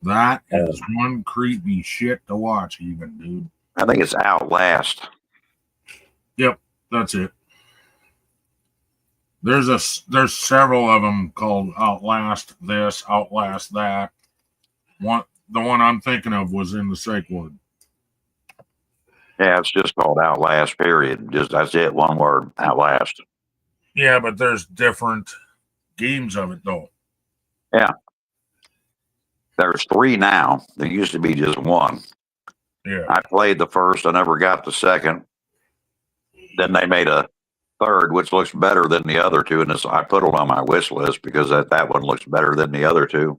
That is one creepy shit to watch, even, dude. I think it's Outlast. Yep, that's it. There's several of them called Outlast this, Outlast that. The one I'm thinking of was in the psych ward. Yeah, it's just called Outlast, period. Just that's it, one word, Outlast. Yeah, but there's different games of it though. Yeah. There's 3 now. There used to be just 1. Yeah. I played the first. I never got the second. Then they made a third, which looks better than the other 2. And I put it on my wish list because that one looks better than the other 2.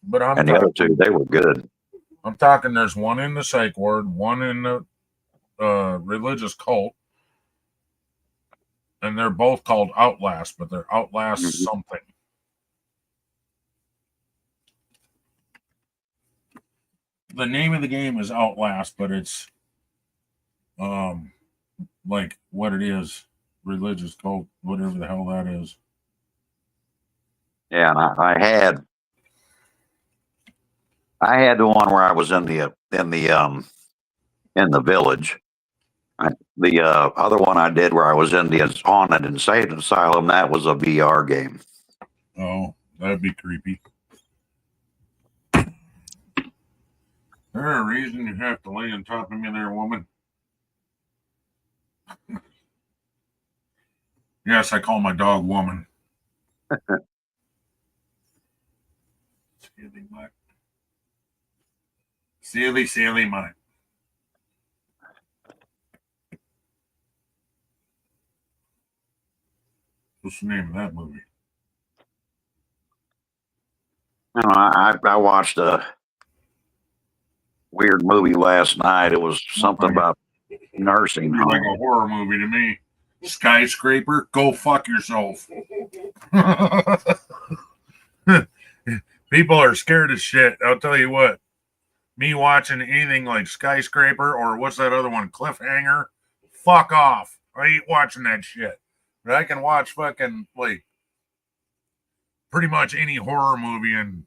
But And the other 2, they were good. I'm talking there's one in the psych ward, one in the religious cult. And they're both called Outlast, but they're Outlast something. The name of the game is Outlast, but it's like what it is, religious cult, whatever the hell that is. Yeah, and I had the one where I was in the village. The other one I did where I was in the haunted insane asylum, that was a VR game. Oh, that'd be creepy. Is there a reason you have to lay on top of me there, woman? Yes, I call my dog woman. Silly mutt. Silly mutt. What's the name of that movie? I watched a weird movie last night. It was something about nursing It's like home. a horror movie to me. Skyscraper, go fuck yourself. People are scared as shit. I'll tell you what. Me watching anything like Skyscraper or what's that other one, Cliffhanger? Fuck off. I ain't watching that shit. But I can watch fucking like pretty much any horror movie and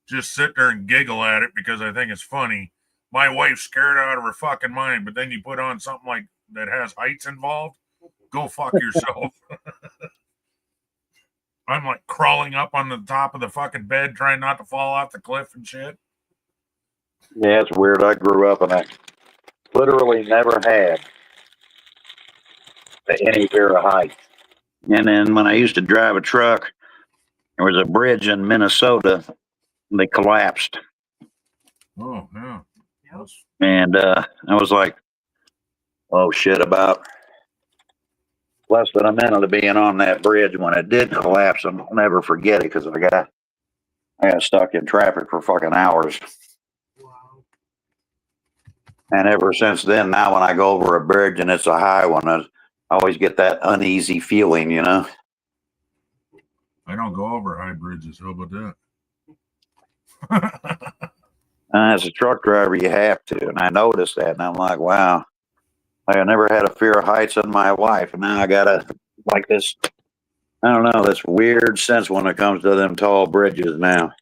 just sit there and giggle at it because I think it's funny. My wife's scared out of her fucking mind, but then you put on something like that has heights involved, go fuck yourself. I'm like crawling up on the top of the fucking bed, trying not to fall off the cliff and shit. Yeah, it's weird. I grew up and I literally never had any fear of heights. And then when I used to drive a truck, there was a bridge in Minnesota that collapsed. Oh, yeah. And I was like, oh shit, about less than a minute of being on that bridge when it did collapse. And I'll never forget it because I got stuck in traffic for fucking hours. Wow. And ever since then, now when I go over a bridge and it's a high one, I always get that uneasy feeling, you know? I don't go over high bridges. How about that? As a truck driver, you have to. And I noticed that. And I'm like, wow, I never had a fear of heights in my life. And now I got like this, I don't know, this weird sense when it comes to them tall bridges now.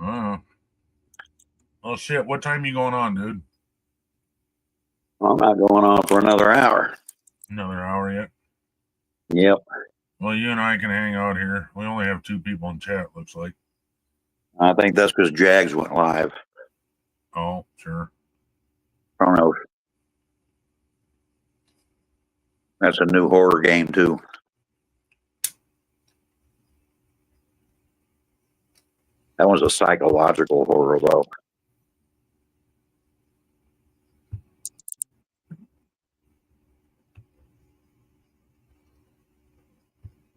Oh, shit. What time you going on, dude? I'm not going on for another hour. Another hour yet? Yep. Well, you and I can hang out here. We only have 2 people in chat, looks like. I think that's because Jags went live. Oh, sure. I don't know. That's a new horror game, too. That was a psychological horror, though.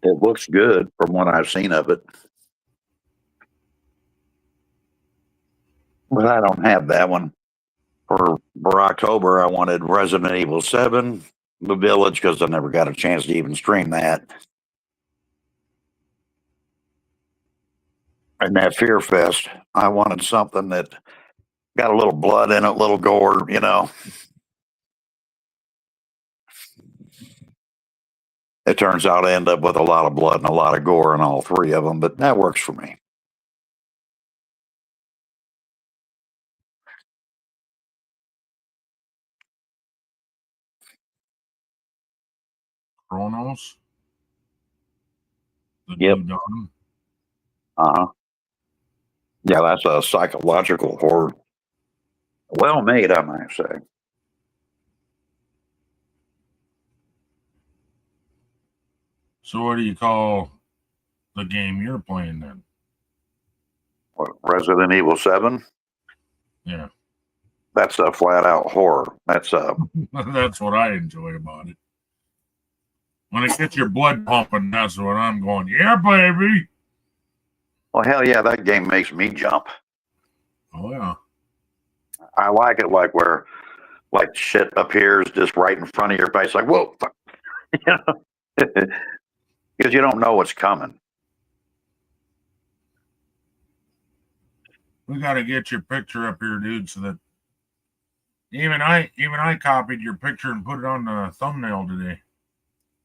It looks good from what I've seen of it. But I don't have that one. For October, I wanted Resident Evil 7, The Village, because I never got a chance to even stream that. And that Fear Fest, I wanted something that got a little blood in it, a little gore, you know. It turns out I end up with a lot of blood and a lot of gore in all 3 of them, but that works for me. Chronos? The Yep. New Dawn? Uh-huh. Yeah, that's a psychological horror. Well made, I might say. So what do you call the game you're playing then? What, Resident Evil 7? Yeah. That's a flat out horror. That's That's what I enjoy about it. When it gets your blood pumping, that's what I'm going, yeah, baby. well, hell yeah, that game makes me jump. Oh, yeah. I like it like where like shit appears just right in front of your face, like, whoa, fuck. You know? Because you don't know what's coming. We got to get your picture up here, dude, so that even I copied your picture and put it on the thumbnail today.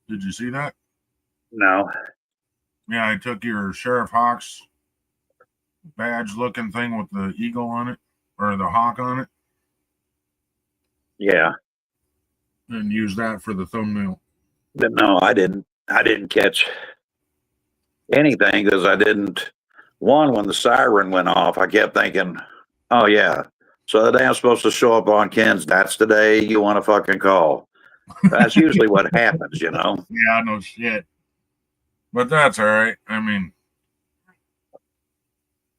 Did you see that? No. Yeah, I took your Sheriff Hawks badge looking thing with the eagle on it, or the hawk on it, Yeah. and used that for the thumbnail. But no, I didn't catch anything because I didn't. One, when the siren went off, I kept thinking, oh, yeah. So the day I'm supposed to show up on Ken's, that's the day you want to fucking call. That's usually what happens, you know? Yeah, no shit. But that's all right. I mean, as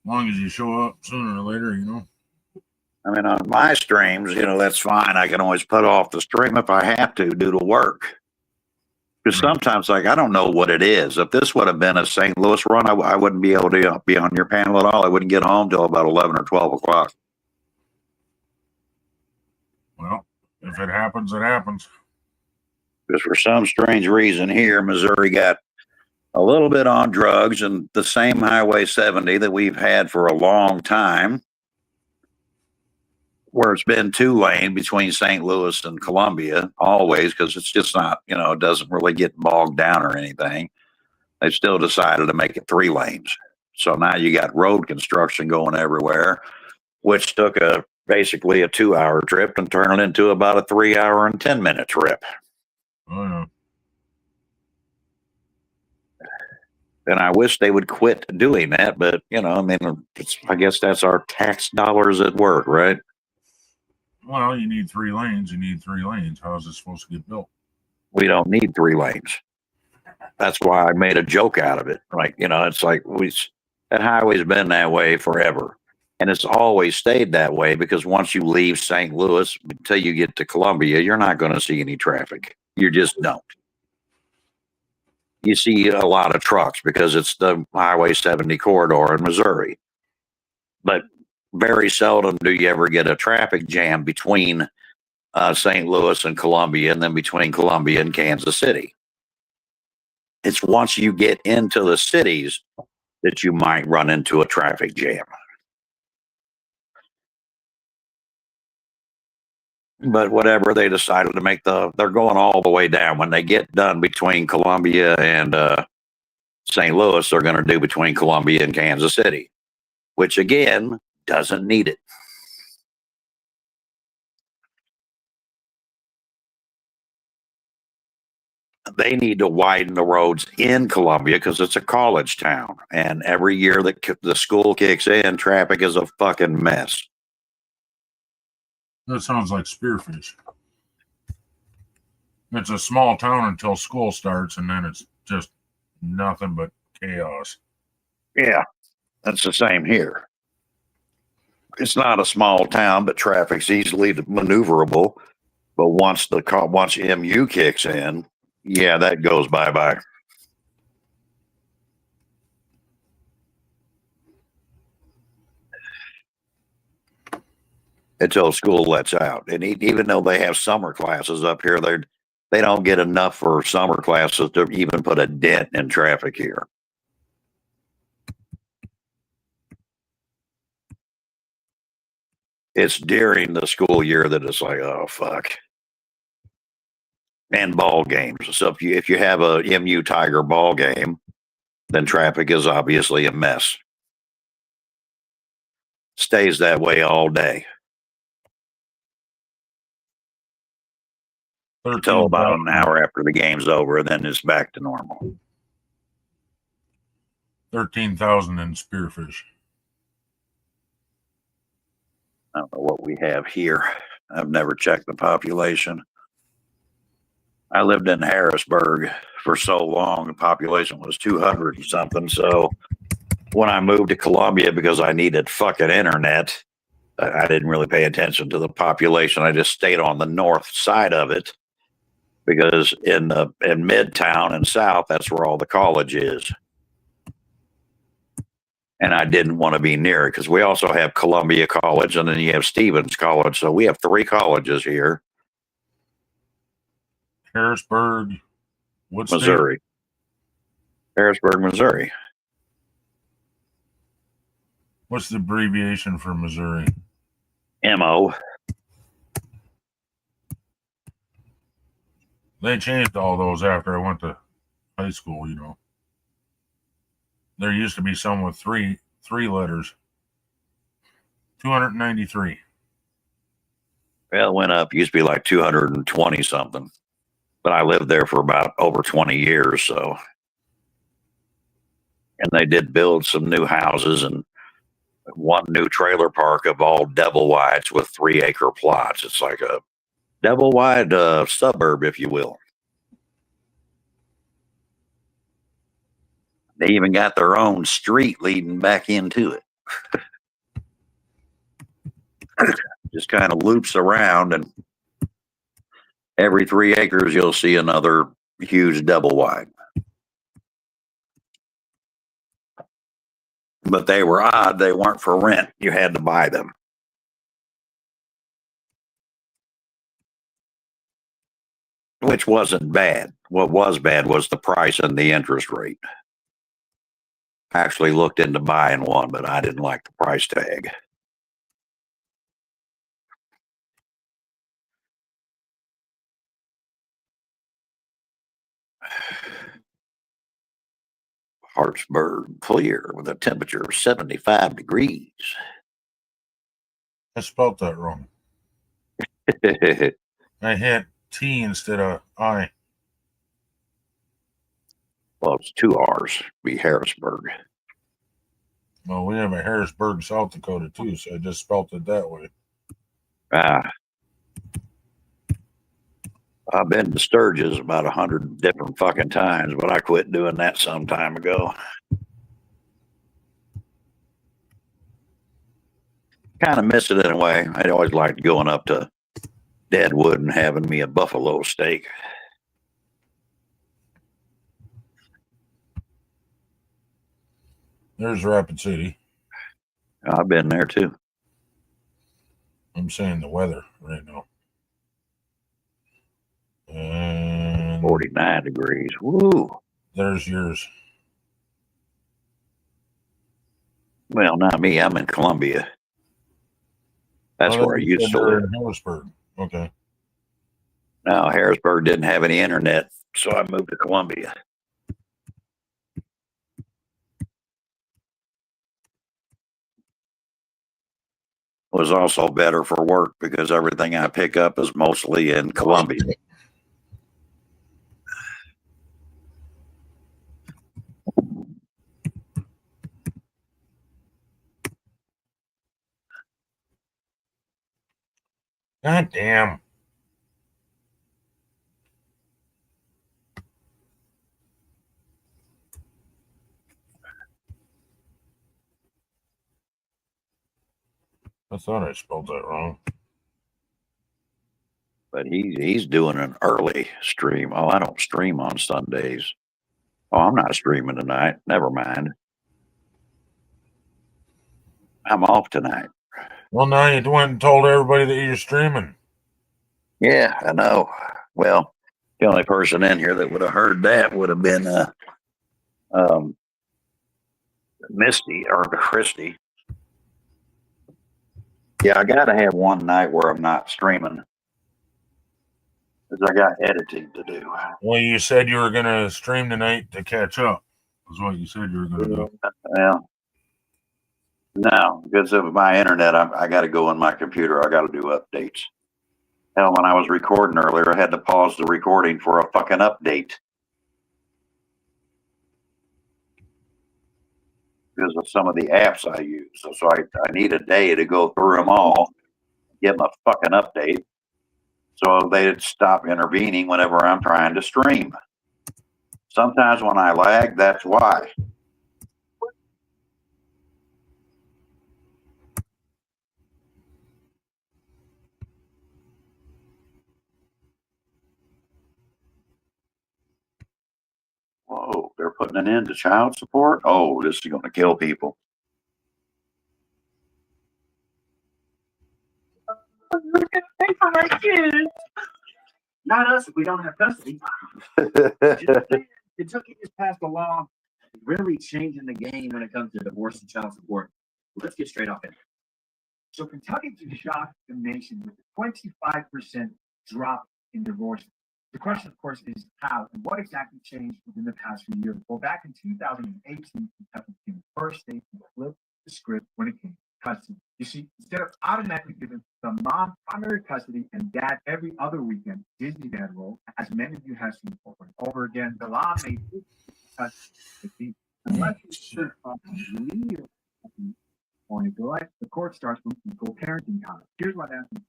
long as you show up sooner or later, you know. I mean, on my streams, you know, that's fine. I can always put off the stream if I have to due to work. Because sometimes, like, I don't know what it is. If this would have been a St. Louis run, I wouldn't be able to be on your panel at all. I wouldn't get home till about 11 or 12 o'clock. Well, if it happens, it happens. Because for some strange reason here, Missouri got a little bit on drugs, and the same Highway 70 that we've had for a long time, where it's been 2-lane between St. Louis and Columbia always, because it's just not, you know, it doesn't really get bogged down or anything. They still decided to make it 3 lanes. So now you got road construction going everywhere, which took basically a 2-hour trip and turned it into about a 3-hour and 10-minute trip. Oh, yeah. And I wish they would quit doing that, but I mean, I guess that's our tax dollars at work, right? Well, you need 3 lanes. You need 3 lanes. How is it supposed to get built? We don't need 3 lanes. That's why I made a joke out of it. Like, it's like that highway's been that way forever. And it's always stayed that way because once you leave St. Louis until you get to Columbia, you're not going to see any traffic. You just don't. You see a lot of trucks because it's the Highway 70 corridor in Missouri. But very seldom do you ever get a traffic jam between St. Louis and Columbia, and then between Columbia and Kansas City. It's once you get into the cities that you might run into a traffic jam. But whatever, they decided to they're going all the way down. When they get done between Columbia and St. Louis, they're going to do between Columbia and Kansas City, which again, doesn't need it. They need to widen the roads in Columbia because it's a college town. And every year that the school kicks in, traffic is a fucking mess. That sounds like Spearfish. It's a small town until school starts, and then it's just nothing but chaos. Yeah, that's the same here. It's not a small town, but traffic's easily maneuverable. But once MU kicks in, yeah, that goes bye-bye. Until school lets out. And even though they have summer classes up here, they don't get enough for summer classes to even put a dent in traffic here. It's during the school year that it's like, oh, fuck. And ball games. So if you have a MU Tiger ball game, then traffic is obviously a mess. Stays that way all day. Until about an hour after the game's over, then it's back to normal. 13,000 in Spearfish. I don't know what we have here. I've never checked the population. I lived in Harrisburg for so long. The population was 200 and something. So when I moved to Columbia because I needed fucking internet, I didn't really pay attention to the population. I just stayed on the north side of it because in Midtown and South, that's where all the college is. And I didn't want to be near it because we also have Columbia College and then you have Stevens College. So we have 3 colleges here. Harrisburg, what Missouri. State? Harrisburg, Missouri. What's the abbreviation for Missouri? MO. They changed all those after I went to high school, There used to be some with three letters. 293. Well, it went up. Used to be like 220 something. But I lived there for about over 20 years, so. And they did build some new houses and one new trailer park of all double wides with 3-acre plots. It's like a double wide suburb, if you will. They even got their own street leading back into it. Just kind of loops around, and every 3 acres you'll see another huge double wide. But they were odd. They weren't for rent. You had to buy them. Which wasn't bad. What was bad was the price and the interest rate. I actually looked into buying one, but I didn't like the price tag. Hartsburg clear with a temperature of 75 degrees. I spelled that wrong. I hit T instead of I. Well, it's 2 R's. Be Harrisburg. Well, we have a Harrisburg, South Dakota too, so I just spelled it that way. Ah. I've been to Sturgis about 100 different fucking times, but I quit doing that some time ago. Kind of miss it in a way. I always liked going up to Deadwood and having me a buffalo steak. There's Rapid City. I've been there too. I'm saying the weather right now. And 49 degrees. Woo. there's yours. Well, not me. I'm in Columbia. That's Oh, where I you used said to they're live. in Harrisburg. Okay. Now, Harrisburg didn't have any internet, so I moved to Columbia. Was also better for work because everything I pick up is mostly in Columbia. God damn. I thought I spelled that wrong. But he's doing an early stream. Oh, I don't stream on Sundays. Oh, I'm not streaming tonight. Never mind. I'm off tonight. Well, now you went and told everybody that you're streaming. Yeah, I know. Well, the only person in here that would have heard that would have been Misty or Christy. Yeah, I got to have one night where I'm not streaming because I got editing to do. Well, you said you were going to stream tonight to catch up. Is what you said you were going to do. Well, no, because of my internet, I got to go on my computer. I got to do updates. Hell, when I was recording earlier, I had to pause the recording for a fucking update because of some of the apps I use. So I need a day to go through them all, give them a fucking update, so they'd stop intervening whenever I'm trying to stream. Sometimes when I lag, that's why. Whoa, they're putting an end to child support? Oh, this is going to kill people. Pay for my kids. Not us if we don't have custody. Kentucky just passed a law really changing the game when it comes to divorce and child support. Let's get straight off it. So Kentucky just shocked the nation with a 25% drop in divorce. The question, of course, is how and what exactly changed within the past few years. Well, back in 2018, Kentucky became the first state to flip the script when it came to custody. You see, instead of automatically giving the mom primary custody and dad every other weekend Disney dad role, as many of you have seen over and over again, the law made custody unless you should leave or neglect, the court starts with equal parenting time. Here's what happens: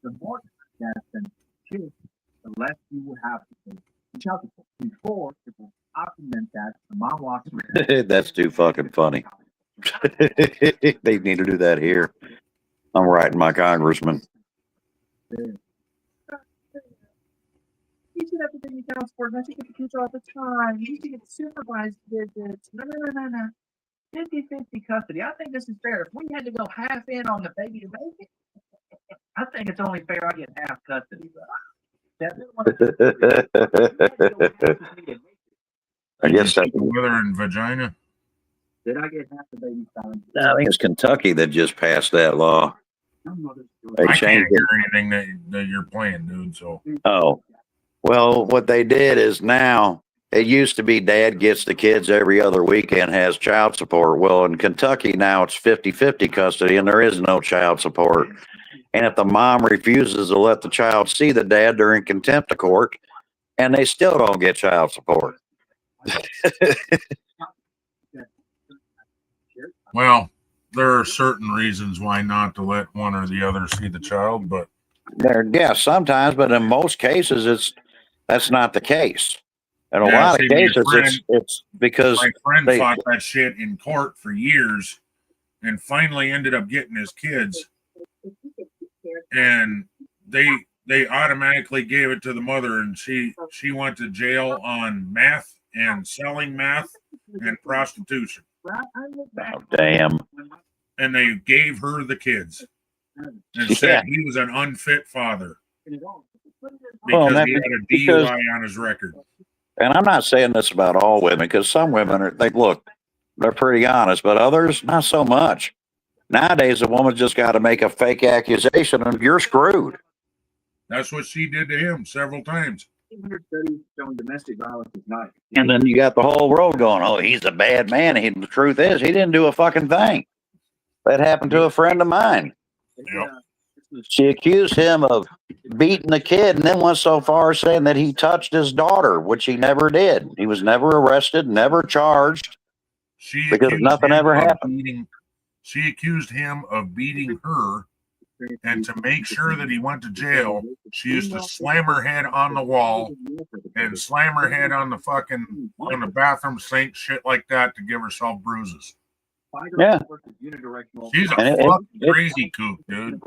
the more dad spends kids, the less you will have to pay the child support. Before, it will often meant that the mom walks away. That's too fucking funny. They need to do that here. I'm writing my congressman. You should have to pay your child support. Don't you get the kids all the time? You need to get supervised visits. No. 50-50 custody. I think this is fair. If we had to go half in on the baby to baby, I think it's only fair I get half custody. I guess that, The weather in vagina. Did I get half the baby time? I think it's Kentucky that just passed that law. They I can't changed it. hear anything that you're playing, dude. So Oh, well, what they did is now It used to be dad gets the kids every other weekend, has child support. Well, in Kentucky now it's 50-50 custody and there is no child support. And if the mom refuses to let the child see the dad, they're in contempt of court and they still don't get child support. Well, there are certain reasons why not to let one or the other see the child, but Yeah, sometimes, but in most cases, that's not the case. In a Yeah, lot see, of my cases, friend- it's because my friend they, fought that shit in court for years and finally ended up getting his kids. And they automatically gave it to the mother, and she went to jail on meth and selling meth and prostitution. oh, damn. And they gave her the kids and Yeah. said he was an unfit father Well, because that- he had a because- DUI on his record. And I'm not saying this about all women, because some women they're pretty honest, but others not so much. Nowadays, a woman's just got to make a fake accusation, and you're screwed. That's what she did to him several times. Studies showing domestic violence is not. And then you got the whole world going, "Oh, he's a bad man." The truth is, he didn't do a fucking thing. That happened to a friend of mine. Yep. She accused him of beating the kid and then went so far as saying that he touched his daughter, which he never did. He was never arrested, never charged, She because accused nothing him ever of happened. She accused him of beating her, and to make sure that he went to jail, she used to slam her head on the wall and slam her head on the bathroom sink, shit like that, to give herself bruises. Yeah. She's a And it- fucking it- crazy kook, dude.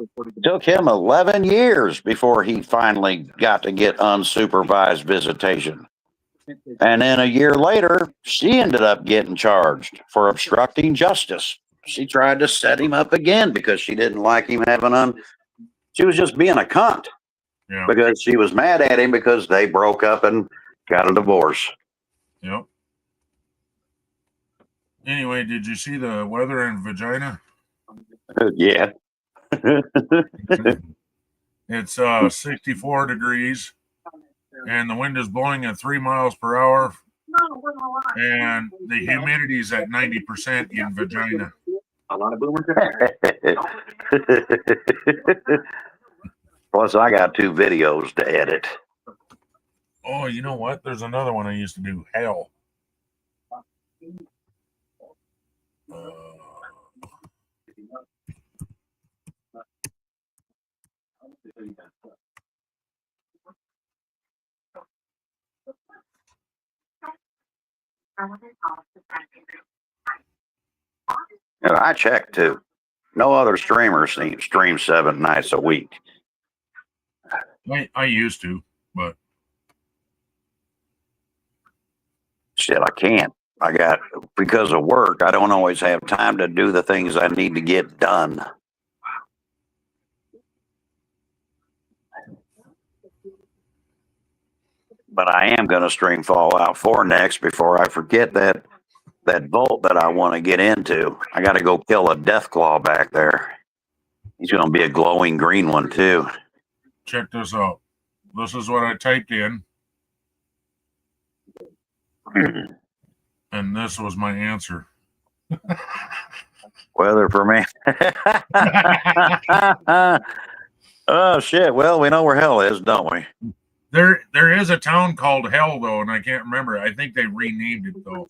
Took him 11 years before he finally got to get unsupervised visitation. And then a year later, she ended up getting charged for obstructing justice. She tried to set him up again because she didn't like him she was just being a cunt Yeah. because she was mad at him because they broke up and got a divorce. Yep. Anyway, did you see the weather in Vagina? Yeah. It's 64 degrees, and the wind is blowing at 3 miles per hour, and the humidity is at 90% in Vagina. A lot of boomers. Plus, I got 2 videos to edit. Oh, you know what? There's another one I used to do. Hell. And I checked too. No other streamers stream 7 nights a week. I used to, but Shit, I can't. Because of work, I don't always have time to do the things I need to get done. But I am going to stream Fallout 4 next before I forget that vault that I want to get into. I got to go kill a Deathclaw back there. He's going to be a glowing green one too. check this out. This is what I typed in, and this was my answer. Weather for me. Oh shit! Well, we know where hell is, don't we? There is a town called Hell, though, and I can't remember. I think they renamed it, though.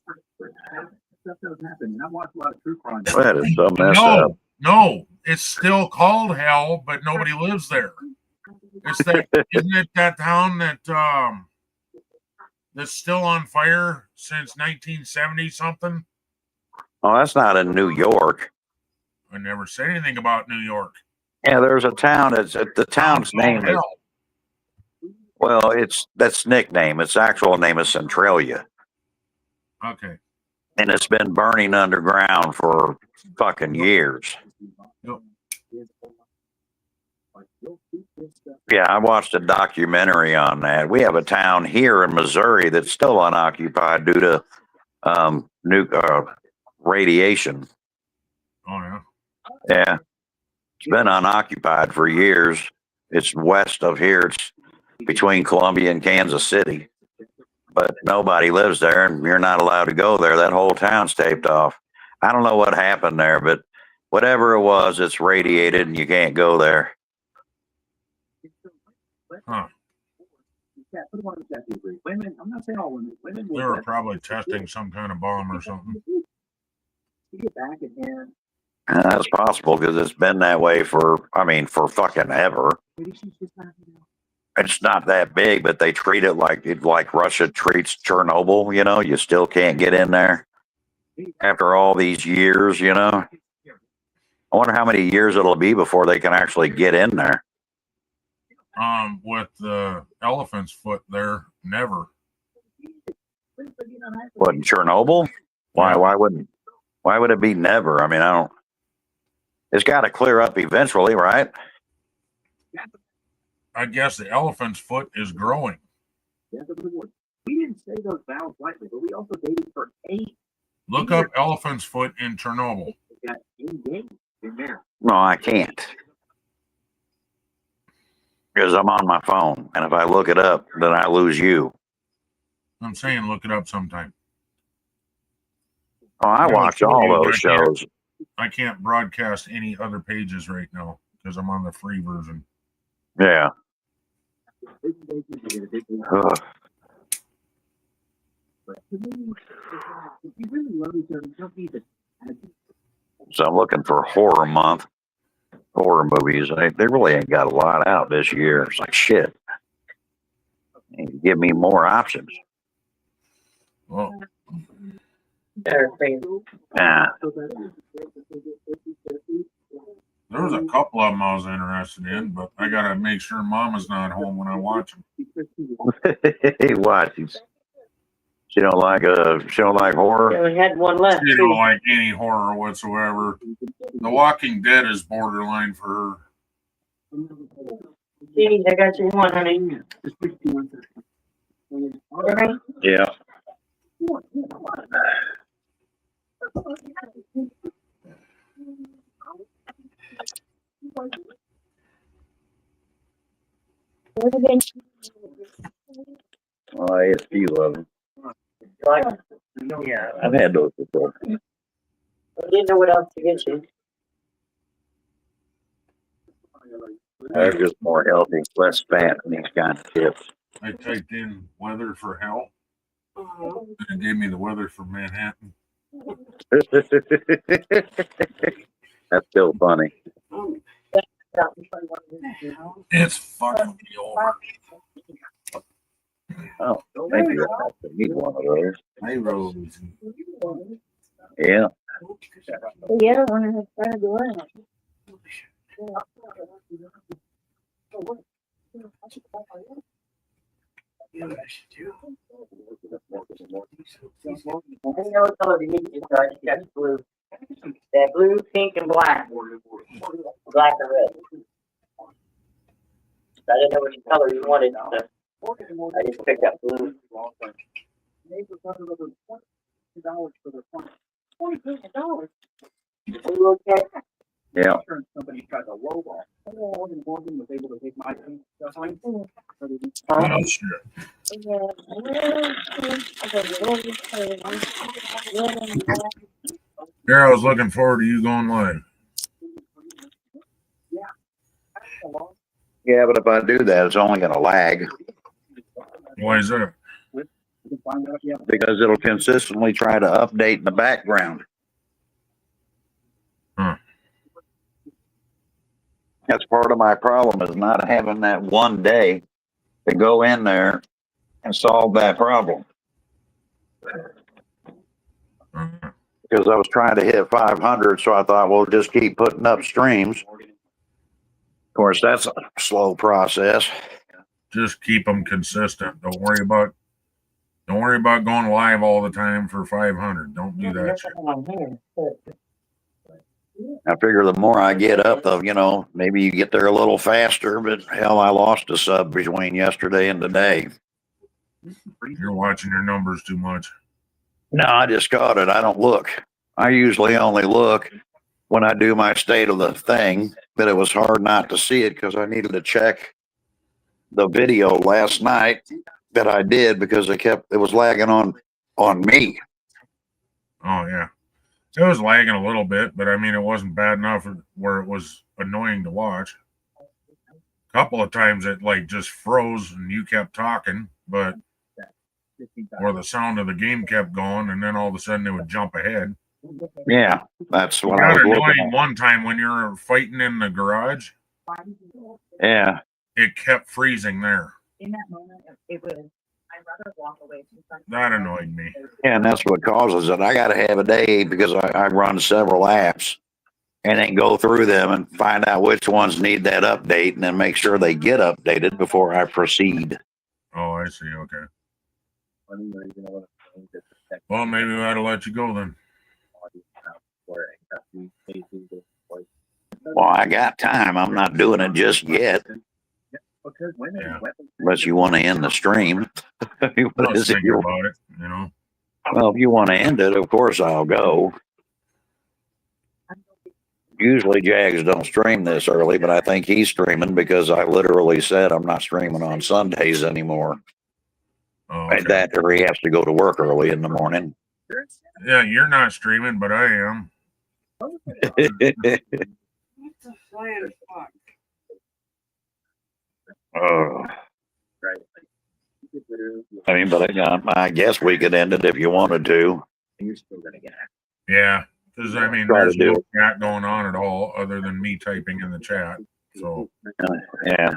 Stuff doesn't happen. I watch a lot of true crime. That is so messed up. No, it's still called Hell, but nobody lives there. It's that, isn't it that town that that's still on fire since 1970 something? Oh, that's not in New York. I never said anything about New York. Yeah, there's a town. The town's Called name is, Hell. well, that's nickname. Its actual name is Centralia, Okay. and it's been burning underground for fucking years. Yep. Yeah, I watched a documentary on that. We have a town here in Missouri that's still unoccupied due to radiation. Oh yeah. Yeah, it's been unoccupied for years. It's west of here. It's between Columbia and Kansas City. but nobody lives there, and you're not allowed to go there. That whole town's taped off. I don't know what happened there, but whatever it was, it's radiated, and you can't go there. Huh. Yeah, put them on the statute agree. Women, I'm not saying all women. Women will They were probably testing some kind of bomb or something. You get back in here. That's possible because it's been that way for fucking ever. It's not that big, but they treat it like Russia treats Chernobyl. You know, you still can't get in there after all these years. You know, I wonder how many years it'll be before they can actually get in there. With the elephant's foot there, never. What, in Chernobyl? Why? Yeah. Why would it be never? I mean, I don't. It's got to clear up eventually, right? I guess the elephant's foot is growing. We didn't say those vows lightly, but we also dated for 8 Look up elephant's foot in Chernobyl. got engaged in there. No, I can't. Because I'm on my phone, and if I look it up, then I lose you. I'm saying look it up sometime. Oh, I watch all those shows. I can't broadcast any other pages right now because I'm on the free version. Yeah. Ugh. So I'm looking for horror month, horror movies. They really ain't got a lot out this year. It's like shit. Give me more options. Well, Nah. there was a couple of them I was interested in, but I gotta make sure Mama's not home when I watch them. What? She don't like horror. Yeah, we had one left. She too. don't like any horror whatsoever. The Walking Dead is borderline for her. See, I got you one, honey. Alright. Yeah. Well, I ate a few of them. Yeah, I've had those before. I didn't know what else to get you. They're just more healthy, less fat than these kind of chips. I typed in weather for hell Uh, and it gave me the weather for Manhattan. That's still funny. what the hell? It's fucking me over. Oh, maybe I need one of those. I rose. Yeah. The other one is trying to go in. You know what I should do? I know what color you need to start. You got blue. That blue, pink, and black. Black or red. I didn't know which color you wanted, so I just picked up blue. Are you okay? Yeah. Insurance company tried to lowball. Morgan was able to take my Oh, shit. Here, I was looking forward to you going live. Yeah, but if I do that, it's only going to lag Why is that? because it'll consistently try to update in the background. Huh. That's part of my problem is not having that one day to go in there and solve that problem. Uh-huh. Because I was trying to hit 500, so I thought, well, just keep putting up streams. Of course, that's a slow process. Just keep them consistent. Don't worry about going live all the time for 500. Don't do that shit. I figure the more I get up, maybe you get there a little faster, but hell, I lost a sub between yesterday and today. You're watching your numbers too much. No, I just got it. I don't look. I usually only look when I do my state of the thing, but it was hard not to see it because I needed to check the video last night that I did because it was lagging on me. Oh yeah, it was lagging a little bit, but I mean, it wasn't bad enough where it was annoying to watch. A couple of times it like just froze and you kept talking, but or the sound of the game kept going, and then all of a sudden it would jump ahead. Yeah, that's It what I got was looking annoying at. one time when you were fighting in the garage. Yeah, It kept freezing there. In that moment, it was, I'd rather walk away from something. That annoyed me. yeah, and that's what causes it. I got to have a day because I run several apps and then go through them and find out which ones need that update and then make sure they get updated before I proceed. Oh, I see. Okay. Well, maybe we ought to let you go then. Well, I got time. I'm not doing it just yet. Yeah. Unless you want to end the stream. I What was is it thinking you- about it, you know. Well, if you want to end it, of course I'll go. Usually Jags don't stream this early, but I think he's streaming because I literally said I'm not streaming on Sundays anymore. Oh, And okay. that or he has to go to work early in the morning. Yeah, you're not streaming, but I am. What the flying fuck? Oh. I mean, but I guess we could end it if you wanted to. Yeah, because I mean, Try to there's do no it. chat going on at all other than me typing in the chat. So Yeah.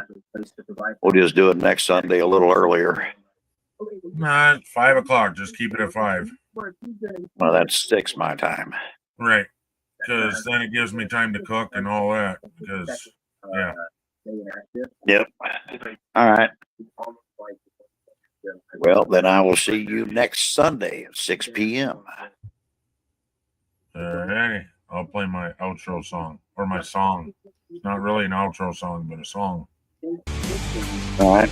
We'll just do it next Sunday a little earlier. nah, 5 o'clock. Just keep it at 5. Well, that's 6 my time. Right. Because then it gives me time to cook and all that. Because yeah. Yep. All right. Well, then I will see you next Sunday at 6 p.m. Alrighty. I'll play my outro song or my song. It's not really an outro song, but a song. All right.